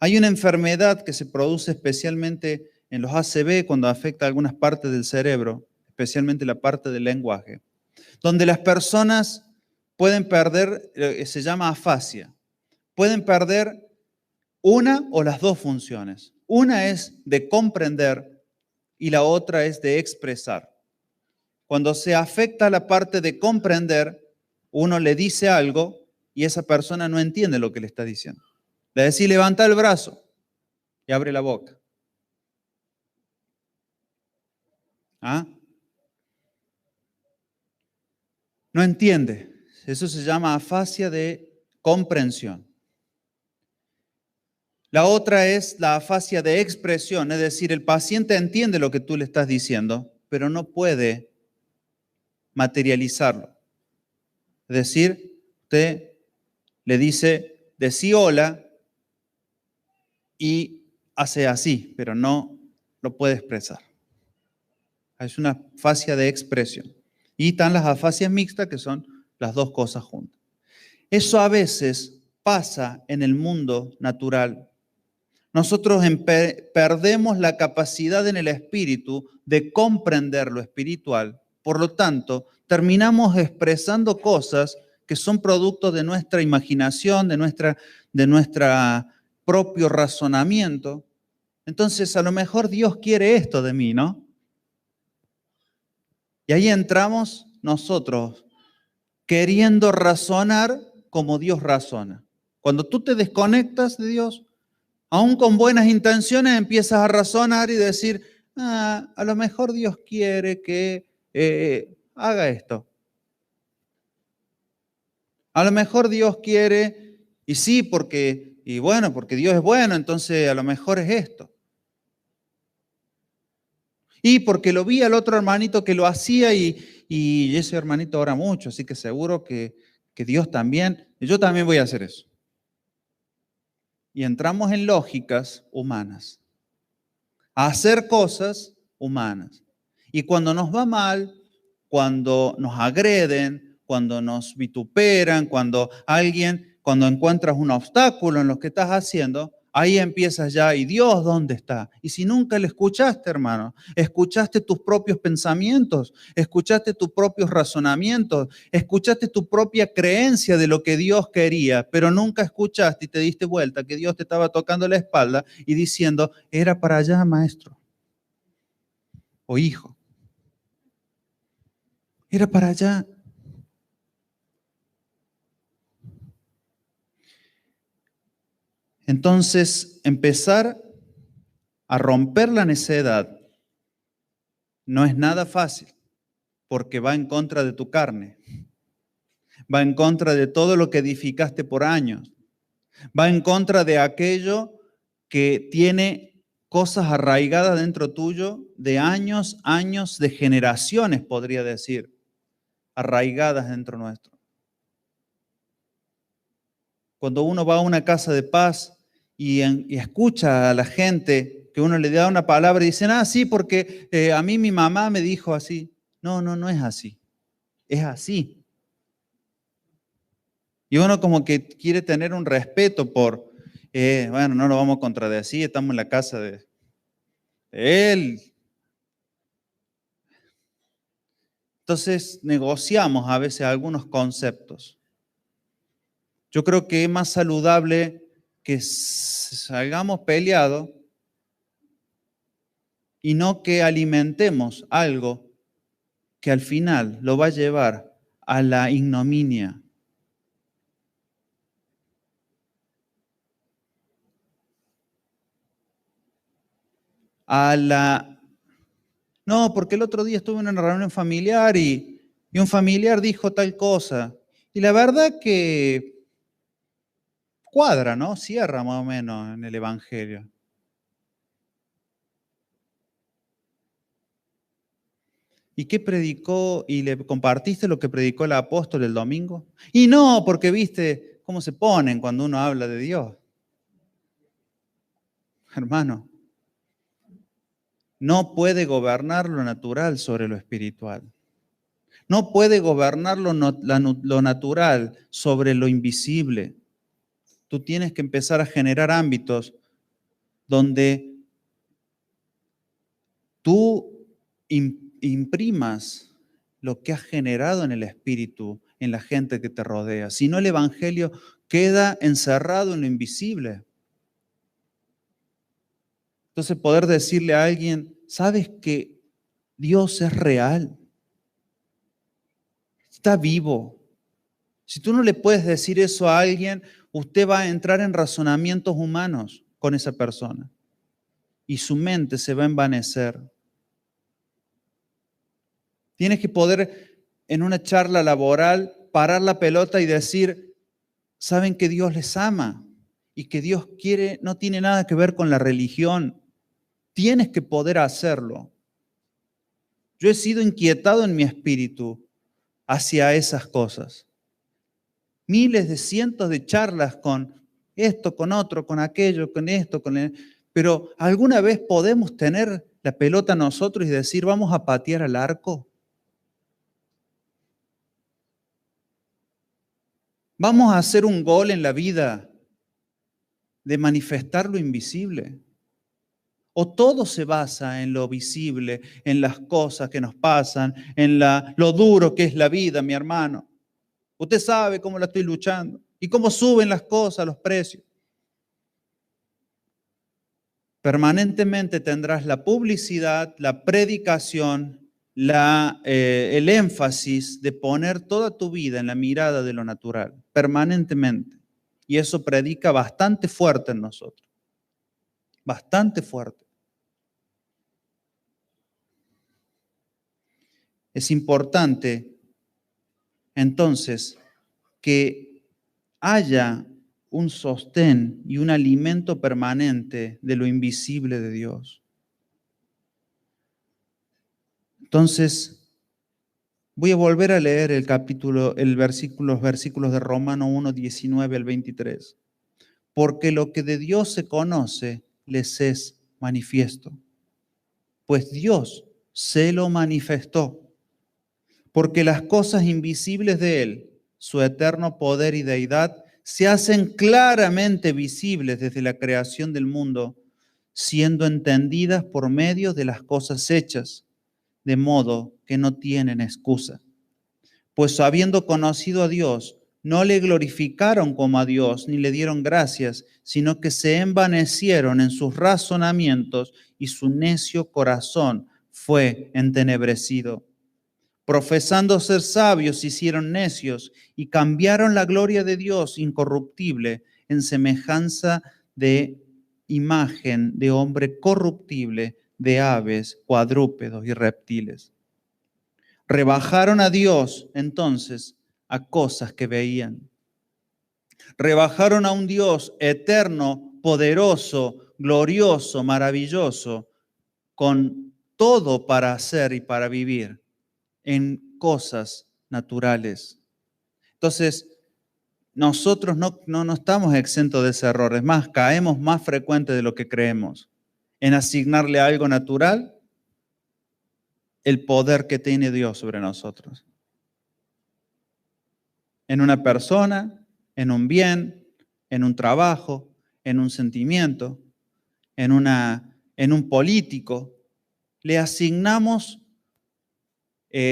Hay una enfermedad que se produce especialmente en los ACV cuando afecta algunas partes del cerebro, especialmente la parte del lenguaje, donde las personas pueden perder, se llama afasia, pueden perder una o las dos funciones. Una es de comprender y la otra es de expresar. Cuando se afecta la parte de comprender, uno le dice algo y esa persona no entiende lo que le está diciendo. Le decís, levanta el brazo y abre la boca. ¿Ah? No entiende. Eso se llama afasia de comprensión. La otra es la afasia de expresión, es decir, el paciente entiende lo que tú le estás diciendo, pero no puede materializarlo. Es decir, usted le dice, decí hola y hace así, pero no lo puede expresar. Es una afasia de expresión. Y están las afasias mixtas, que son las dos cosas juntas. Eso a veces pasa en el mundo natural. Nosotros perdemos la capacidad en el espíritu de comprender lo espiritual. Por lo tanto, terminamos expresando cosas que son producto de nuestra imaginación, de nuestro propio razonamiento. Entonces, a lo mejor Dios quiere esto de mí, ¿no? Y ahí entramos nosotros, queriendo razonar como Dios razona. Cuando tú te desconectas de Dios, aún con buenas intenciones, empiezas a razonar y decir, a lo mejor Dios quiere que haga esto. A lo mejor Dios quiere, y sí, porque Dios es bueno, entonces a lo mejor es esto. Y porque lo vi al otro hermanito que lo hacía y ese hermanito ora mucho, así que seguro que Dios también, yo también voy a hacer eso. Y entramos en lógicas humanas, a hacer cosas humanas. Y cuando nos va mal, cuando nos agreden, cuando nos vituperan, cuando encuentras un obstáculo en lo que estás haciendo, ahí empiezas ya, ¿y Dios dónde está? Y si nunca le escuchaste, hermano, escuchaste tus propios pensamientos, escuchaste tus propios razonamientos, escuchaste tu propia creencia de lo que Dios quería, pero nunca escuchaste y te diste vuelta que Dios te estaba tocando la espalda y diciendo, era para allá, maestro o hijo, era para allá. Entonces, empezar a romper la necedad no es nada fácil, porque va en contra de tu carne, va en contra de todo lo que edificaste por años, va en contra de aquello que tiene cosas arraigadas dentro tuyo de años, de generaciones, podría decir, arraigadas dentro nuestro. Cuando uno va a una casa de paz y escucha a la gente que uno le da una palabra y dicen, sí, porque a mí mi mamá me dijo así. No, no es así. Es así. Y uno como que quiere tener un respeto por, bueno, no lo vamos a contradecir, estamos en la casa de él. Entonces negociamos a veces algunos conceptos. Yo creo que es más saludable que salgamos peleados y no que alimentemos algo que al final lo va a llevar a la ignominia. No, porque el otro día estuve en una reunión familiar y un familiar dijo tal cosa. Y la verdad que cuadra, ¿no? Cierra más o menos en el Evangelio. ¿Y qué predicó? ¿Y le compartiste lo que predicó el apóstol el domingo? Y no, porque viste cómo se ponen cuando uno habla de Dios. Hermano, no puede gobernar lo natural sobre lo espiritual. No puede gobernar lo natural sobre lo invisible. Tú tienes que empezar a generar ámbitos donde tú imprimas lo que has generado en el espíritu, en la gente que te rodea. Si no, el evangelio queda encerrado en lo invisible. Entonces, poder decirle a alguien, ¿sabes que Dios es real? Está vivo. Si tú no le puedes decir eso a alguien, usted va a entrar en razonamientos humanos con esa persona y su mente se va a envanecer. Tienes que poder en una charla laboral parar la pelota y decir, saben que Dios les ama y que Dios quiere, no tiene nada que ver con la religión. Tienes que poder hacerlo. Yo he sido inquietado en mi espíritu hacia esas cosas. Miles de cientos de charlas con esto, con otro, con aquello, con esto, pero ¿alguna vez podemos tener la pelota nosotros y decir, vamos a patear al arco? ¿Vamos a hacer un gol en la vida de manifestar lo invisible? ¿O todo se basa en lo visible, en las cosas que nos pasan, en lo duro que es la vida, mi hermano? Usted sabe cómo la estoy luchando y cómo suben las cosas, los precios. Permanentemente tendrás la publicidad, la predicación el énfasis de poner toda tu vida en la mirada de lo natural, permanentemente. Y eso predica bastante fuerte en nosotros, bastante fuerte. Es importante, entonces, que haya un sostén y un alimento permanente de lo invisible de Dios. Entonces, voy a volver a leer los versículos de Romano 1, 19 al 23. Porque lo que de Dios se conoce les es manifiesto, pues Dios se lo manifestó. Porque las cosas invisibles de Él, su eterno poder y deidad, se hacen claramente visibles desde la creación del mundo, siendo entendidas por medio de las cosas hechas, de modo que no tienen excusa. Pues habiendo conocido a Dios, no le glorificaron como a Dios, ni le dieron gracias, sino que se envanecieron en sus razonamientos y su necio corazón fue entenebrecido. Profesando ser sabios, se hicieron necios y cambiaron la gloria de Dios incorruptible en semejanza de imagen de hombre corruptible, de aves, cuadrúpedos y reptiles. Rebajaron a Dios entonces a cosas que veían. Rebajaron a un Dios eterno, poderoso, glorioso, maravilloso, con todo para hacer y para vivir en cosas naturales. Entonces, nosotros no estamos exentos de ese error. Es más, caemos más frecuente de lo que creemos en asignarle a algo natural el poder que tiene Dios sobre nosotros. En una persona, en un bien, en un trabajo, en un sentimiento, en un político. Le asignamos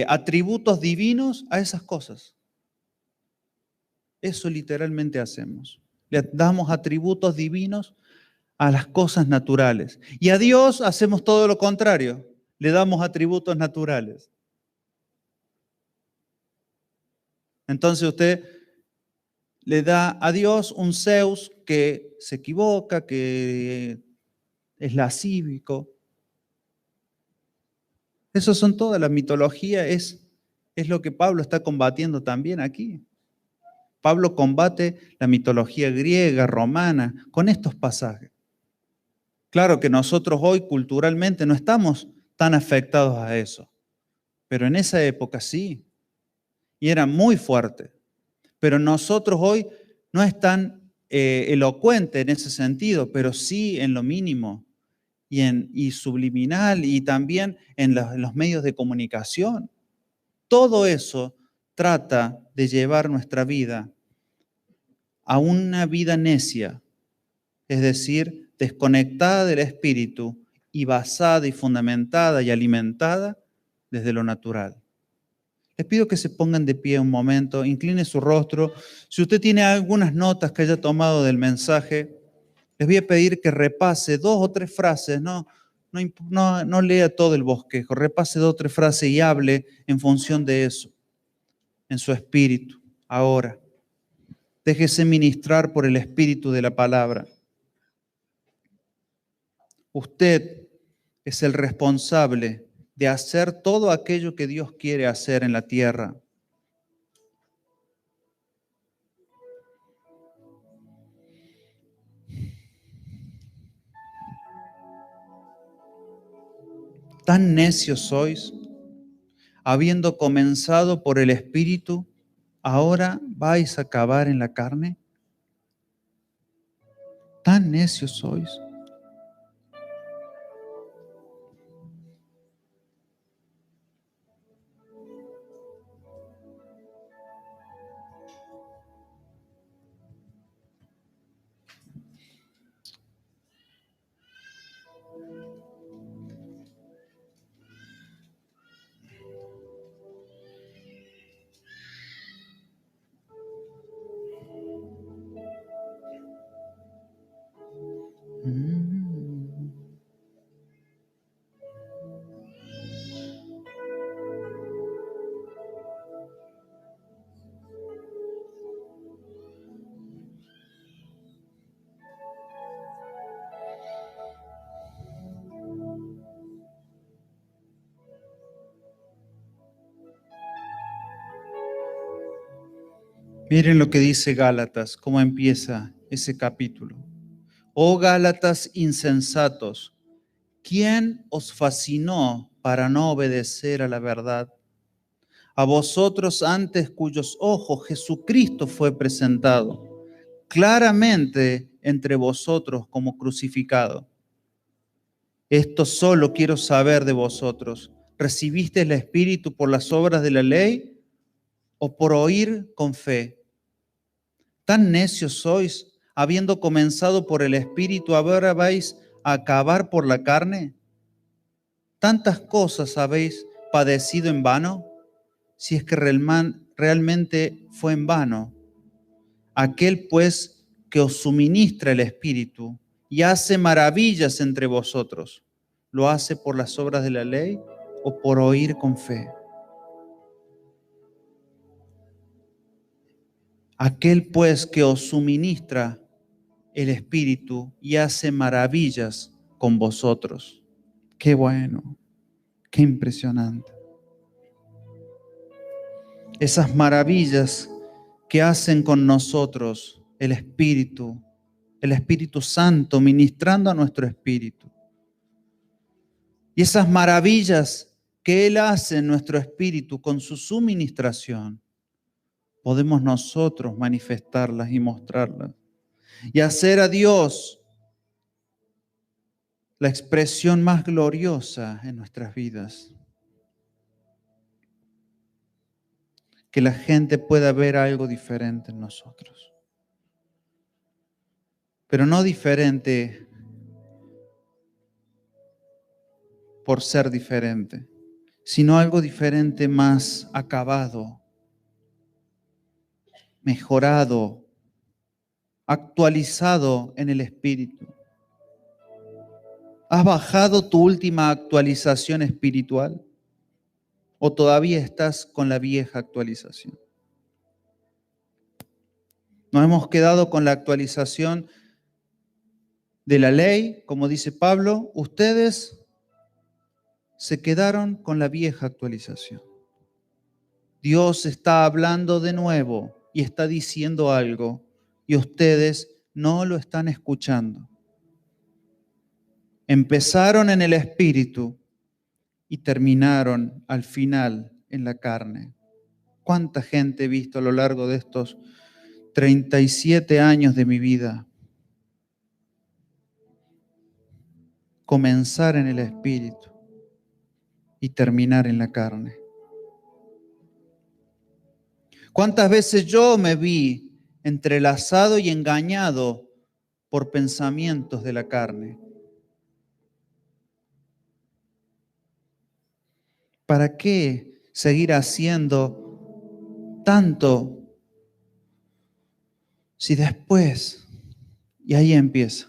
atributos divinos a esas cosas. Eso literalmente hacemos. Le damos atributos divinos a las cosas naturales. Y a Dios hacemos todo lo contrario. Le damos atributos naturales. Entonces usted le da a Dios un Zeus que se equivoca, que es lascívico. Eso son toda la mitología, es lo que Pablo está combatiendo también aquí. Pablo combate la mitología griega, romana, con estos pasajes. Claro que nosotros hoy culturalmente no estamos tan afectados a eso, pero en esa época sí, y era muy fuerte. Pero nosotros hoy no es tan elocuente en ese sentido, pero sí en lo mínimo y subliminal y también en los medios de comunicación. Todo eso trata de llevar nuestra vida a una vida necia, es decir, desconectada del espíritu y basada y fundamentada y alimentada desde lo natural. Les pido que se pongan de pie un momento, incline su rostro. Si usted tiene algunas notas que haya tomado del mensaje, les voy a pedir que repase 2 o 3 frases, no lea todo el bosquejo, repase 2 o 3 frases y hable en función de eso, en su espíritu, ahora. Déjese ministrar por el espíritu de la palabra. Usted es el responsable de hacer todo aquello que Dios quiere hacer en la tierra. Tan necios sois, habiendo comenzado por el Espíritu, ¿ahora vais a acabar en la carne? Tan necios sois. Miren lo que dice Gálatas, cómo empieza ese capítulo. Oh Gálatas insensatos, ¿quién os fascinó para no obedecer a la verdad? A vosotros antes cuyos ojos Jesucristo fue presentado claramente entre vosotros como crucificado. Esto solo quiero saber de vosotros. ¿Recibisteis el Espíritu por las obras de la ley o por oír con fe? ¿Tan necios sois, habiendo comenzado por el Espíritu, ahora vais a acabar por la carne? ¿Tantas cosas habéis padecido en vano? Si es que realmente fue en vano. Aquel pues que os suministra el Espíritu y hace maravillas entre vosotros, ¿lo hace por las obras de la ley o por oír con fe? Aquel pues que os suministra el Espíritu y hace maravillas con vosotros. Qué bueno, qué impresionante. Esas maravillas que hacen con nosotros el Espíritu Santo ministrando a nuestro espíritu. Y esas maravillas que Él hace en nuestro espíritu con su suministración, podemos nosotros manifestarlas y mostrarlas. Y hacer a Dios la expresión más gloriosa en nuestras vidas. Que la gente pueda ver algo diferente en nosotros. Pero no diferente por ser diferente, sino algo diferente más acabado, mejorado, actualizado en el espíritu. ¿Has bajado tu última actualización espiritual? ¿O todavía estás con la vieja actualización? Nos hemos quedado con la actualización de la ley, como dice Pablo. Ustedes se quedaron con la vieja actualización. Dios está hablando de nuevo y está diciendo algo y ustedes no lo están escuchando. Empezaron en el espíritu y terminaron al final en la carne. ¿Cuánta gente he visto a lo largo de estos 37 años de mi vida comenzar en el espíritu y terminar en la carne? ¿Cuántas veces yo me vi entrelazado y engañado por pensamientos de la carne? ¿Para qué seguir haciendo tanto si después, y ahí empieza,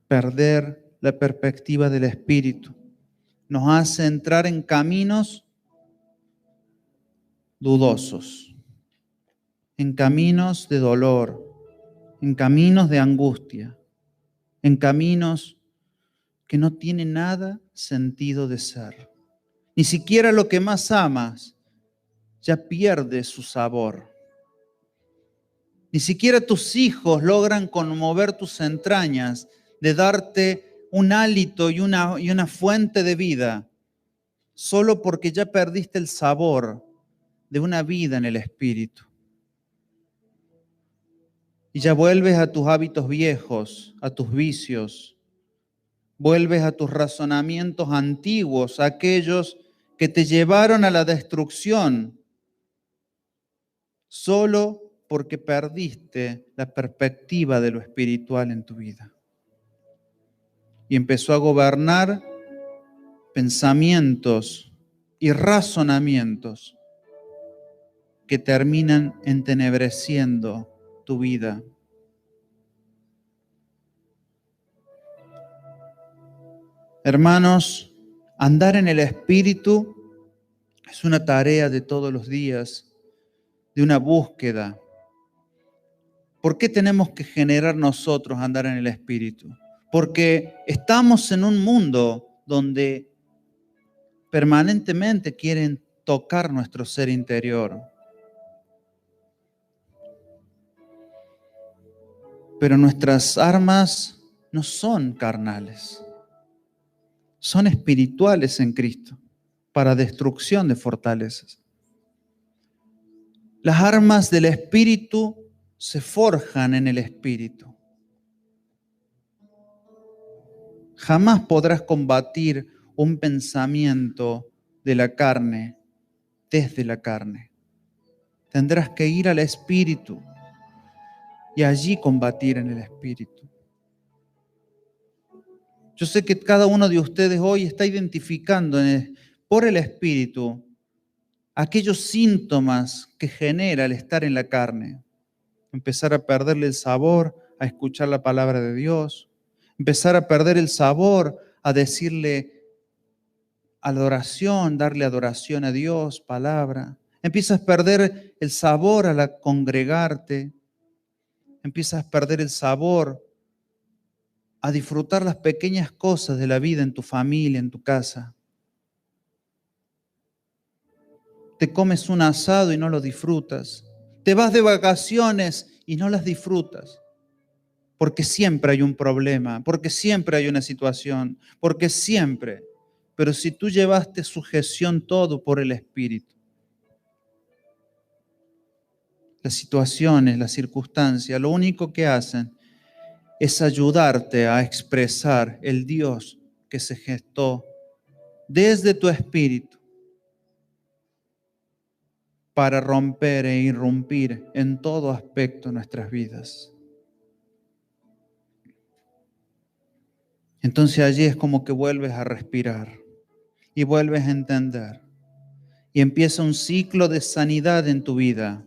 perder la perspectiva del espíritu nos hace entrar en caminos dudosos, en caminos de dolor, en caminos de angustia, en caminos que no tienen nada sentido de ser. Ni siquiera lo que más amas ya pierde su sabor. Ni siquiera tus hijos logran conmover tus entrañas de darte un hálito y una fuente de vida, solo porque ya perdiste el sabor de una vida en el espíritu. Y ya vuelves a tus hábitos viejos, a tus vicios, vuelves a tus razonamientos antiguos, aquellos que te llevaron a la destrucción, solo porque perdiste la perspectiva de lo espiritual en tu vida. Y empezó a gobernar pensamientos y razonamientos que terminan entenebreciendo tu vida. Hermanos, andar en el Espíritu es una tarea de todos los días, de una búsqueda. ¿Por qué tenemos que generar nosotros andar en el Espíritu? Porque estamos en un mundo donde permanentemente quieren tocar nuestro ser interior. Pero nuestras armas no son carnales, son espirituales en Cristo, para destrucción de fortalezas. Las armas del Espíritu se forjan en el Espíritu. Jamás podrás combatir un pensamiento de la carne desde la carne. Tendrás que ir al Espíritu y allí combatir en el Espíritu. Yo sé que cada uno de ustedes hoy está identificando por el Espíritu aquellos síntomas que genera el estar en la carne. Empezar a perderle el sabor a escuchar la palabra de Dios. Empezar a perder el sabor a decirle adoración, darle adoración a Dios, palabra. Empiezas a perder el sabor a congregarte. Empiezas a perder el sabor a disfrutar las pequeñas cosas de la vida en tu familia, en tu casa. Te comes un asado y no lo disfrutas. Te vas de vacaciones y no las disfrutas. Porque siempre hay un problema, porque siempre hay una situación, porque siempre. Pero si tú llevaste sujeción todo por el Espíritu, las situaciones, las circunstancias, lo único que hacen es ayudarte a expresar el Dios que se gestó desde tu espíritu para romper e irrumpir en todo aspecto de nuestras vidas. Entonces allí es como que vuelves a respirar y vuelves a entender. Y empieza un ciclo de sanidad en tu vida,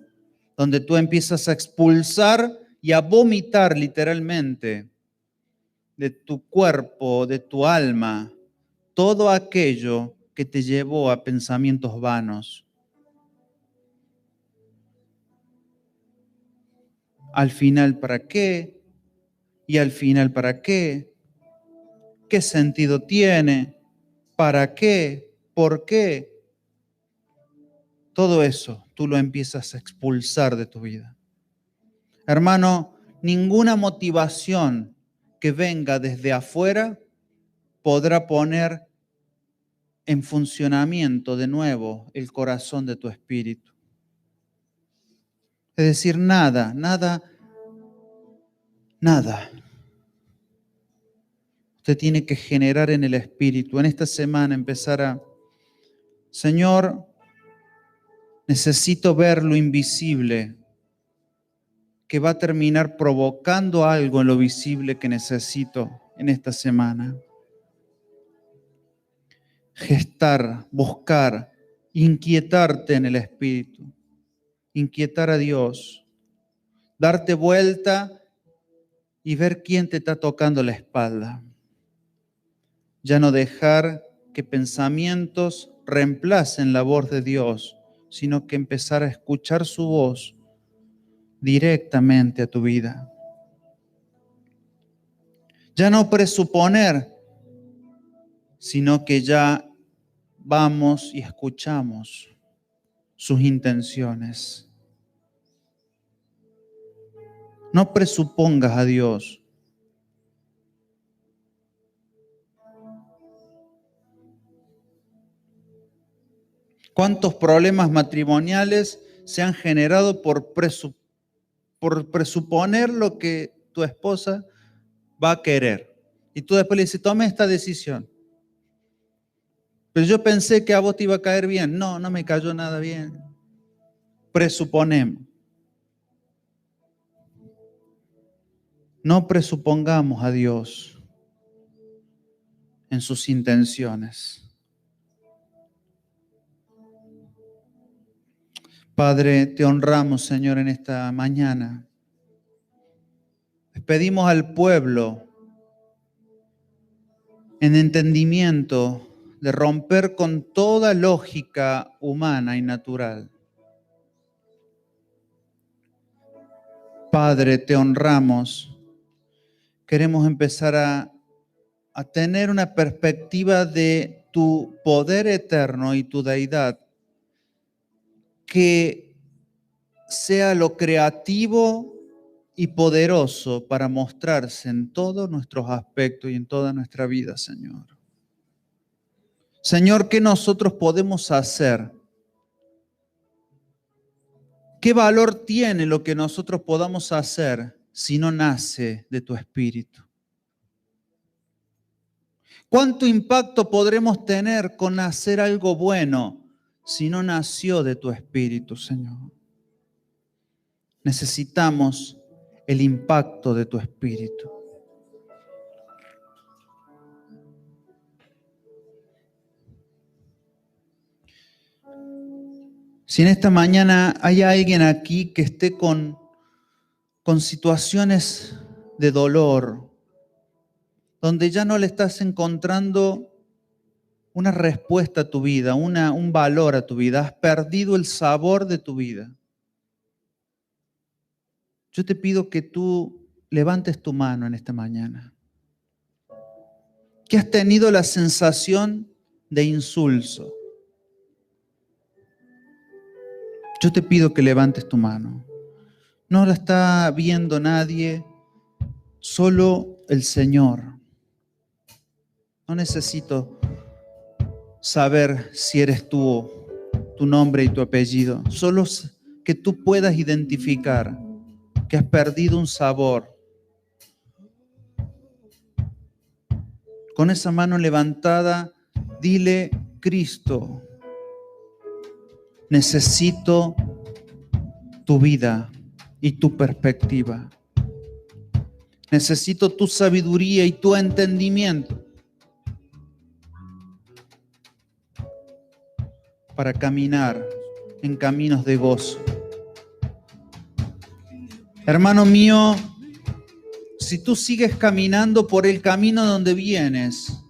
donde tú empiezas a expulsar y a vomitar literalmente de tu cuerpo, de tu alma, todo aquello que te llevó a pensamientos vanos. Al final, ¿para qué? Y al final, ¿para qué? ¿Qué sentido tiene? ¿Para qué? ¿Por qué? Todo eso tú lo empiezas a expulsar de tu vida. Hermano, ninguna motivación que venga desde afuera podrá poner en funcionamiento de nuevo el corazón de tu espíritu. Es decir, nada. Usted tiene que generar en el espíritu. En esta semana empezar a, Señor, necesito ver lo invisible que va a terminar provocando algo en lo visible que necesito en esta semana. Gestar, buscar, inquietarte en el espíritu, inquietar a Dios, darte vuelta y ver quién te está tocando la espalda. Ya no dejar que pensamientos reemplacen la voz de Dios, sino que empezar a escuchar su voz directamente a tu vida. Ya no presuponer, sino que ya vamos y escuchamos sus intenciones. No presupongas a Dios. ¿Cuántos problemas matrimoniales se han generado por presuponer lo que tu esposa va a querer? Y tú después le dices, tome esta decisión. Pero yo pensé que a vos te iba a caer bien. No, no me cayó nada bien. Presuponemos. No presupongamos a Dios en sus intenciones. Padre, te honramos, Señor, en esta mañana. Les pedimos al pueblo en entendimiento de romper con toda lógica humana y natural. Padre, te honramos. Queremos empezar a tener una perspectiva de tu poder eterno y tu deidad que sea lo creativo y poderoso para mostrarse en todos nuestros aspectos y en toda nuestra vida, Señor. Señor, ¿qué nosotros podemos hacer? ¿Qué valor tiene lo que nosotros podamos hacer si no nace de tu Espíritu? ¿Cuánto impacto podremos tener con hacer algo bueno si no nació de tu Espíritu, Señor? Necesitamos el impacto de tu Espíritu. Si en esta mañana hay alguien aquí que esté con situaciones de dolor, donde ya no le estás encontrando una respuesta a tu vida, un valor a tu vida, has perdido el sabor de tu vida, yo te pido que tú levantes tu mano en esta mañana. Que has tenido la sensación de insulso. Yo te pido que levantes tu mano. No la está viendo nadie, solo el Señor. No necesito saber si eres tú, tu nombre y tu apellido. Solo que tú puedas identificar que has perdido un sabor. Con esa mano levantada, dile: Cristo, necesito tu vida y tu perspectiva. Necesito tu sabiduría y tu entendimiento para caminar en caminos de gozo. Hermano mío, si tú sigues caminando por el camino donde vienes,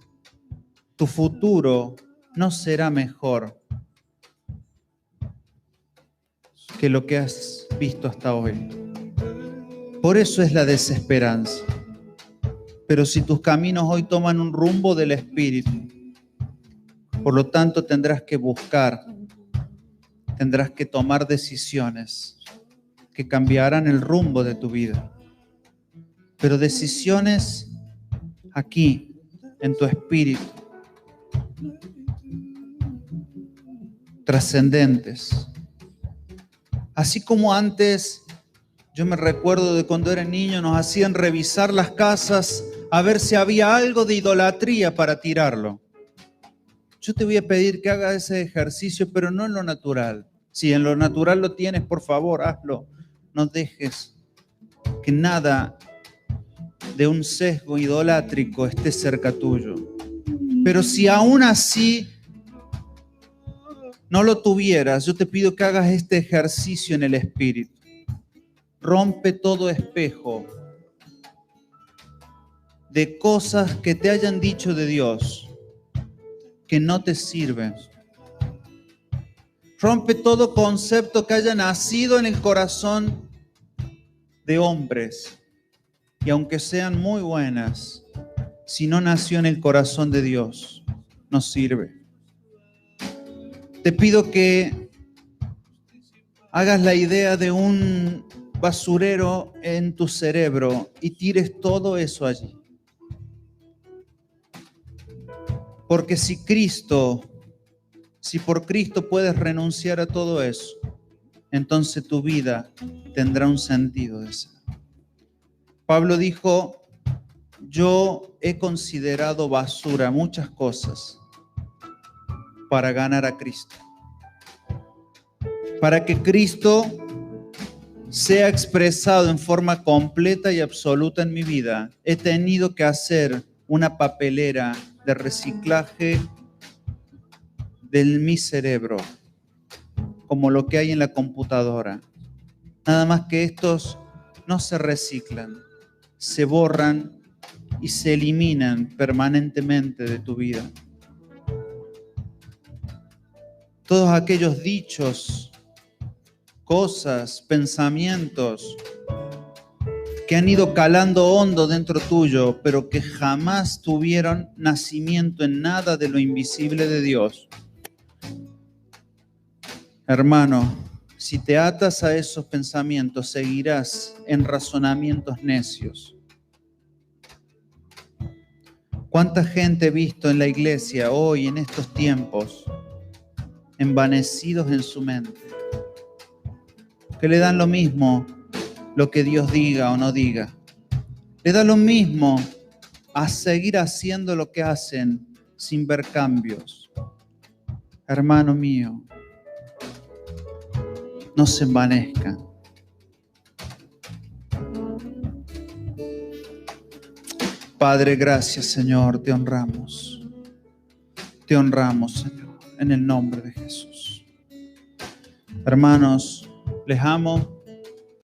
tu futuro no será mejor que lo que has visto hasta hoy. Por eso es la desesperanza. Pero si tus caminos hoy toman un rumbo del Espíritu, por lo tanto tendrás que buscar, tendrás que tomar decisiones que cambiarán el rumbo de tu vida. Pero decisiones aquí, en tu espíritu, trascendentes. Así como antes, yo me recuerdo de cuando era niño, nos hacían revisar las casas a ver si había algo de idolatría para tirarlo. Yo te voy a pedir que hagas ese ejercicio, pero no en lo natural. Si en lo natural lo tienes, por favor, hazlo. No dejes que nada de un sesgo idolátrico esté cerca tuyo. Pero si aún así no lo tuvieras, yo te pido que hagas este ejercicio en el Espíritu. Rompe todo espejo de cosas que te hayan dicho de Dios que no te sirven. Rompe todo concepto que haya nacido en el corazón de hombres. Y aunque sean muy buenas, si no nació en el corazón de Dios, no sirve. Te pido que hagas la idea de un basurero en tu cerebro y tires todo eso allí. Porque si por Cristo puedes renunciar a todo eso, entonces tu vida tendrá un sentido de ser. Pablo dijo: yo he considerado basura muchas cosas para ganar a Cristo. Para que Cristo sea expresado en forma completa y absoluta en mi vida, he tenido que hacer una papelera de reciclaje de mi cerebro, como lo que hay en la computadora. Nada más que estos no se reciclan, se borran y se eliminan permanentemente de tu vida. Todos aquellos dichos, cosas, pensamientos que han ido calando hondo dentro tuyo, pero que jamás tuvieron nacimiento en nada de lo invisible de Dios. Hermano, si te atas a esos pensamientos, seguirás en razonamientos necios. ¿Cuánta gente he visto en la iglesia hoy, en estos tiempos, envanecidos en su mente, que le dan lo mismo lo que Dios diga o no diga? Le da lo mismo a seguir haciendo lo que hacen sin ver cambios. Hermano mío, no se envanezcan. Padre, gracias, Señor, te honramos. Te honramos, Señor, en el nombre de Jesús. Hermanos, les amo.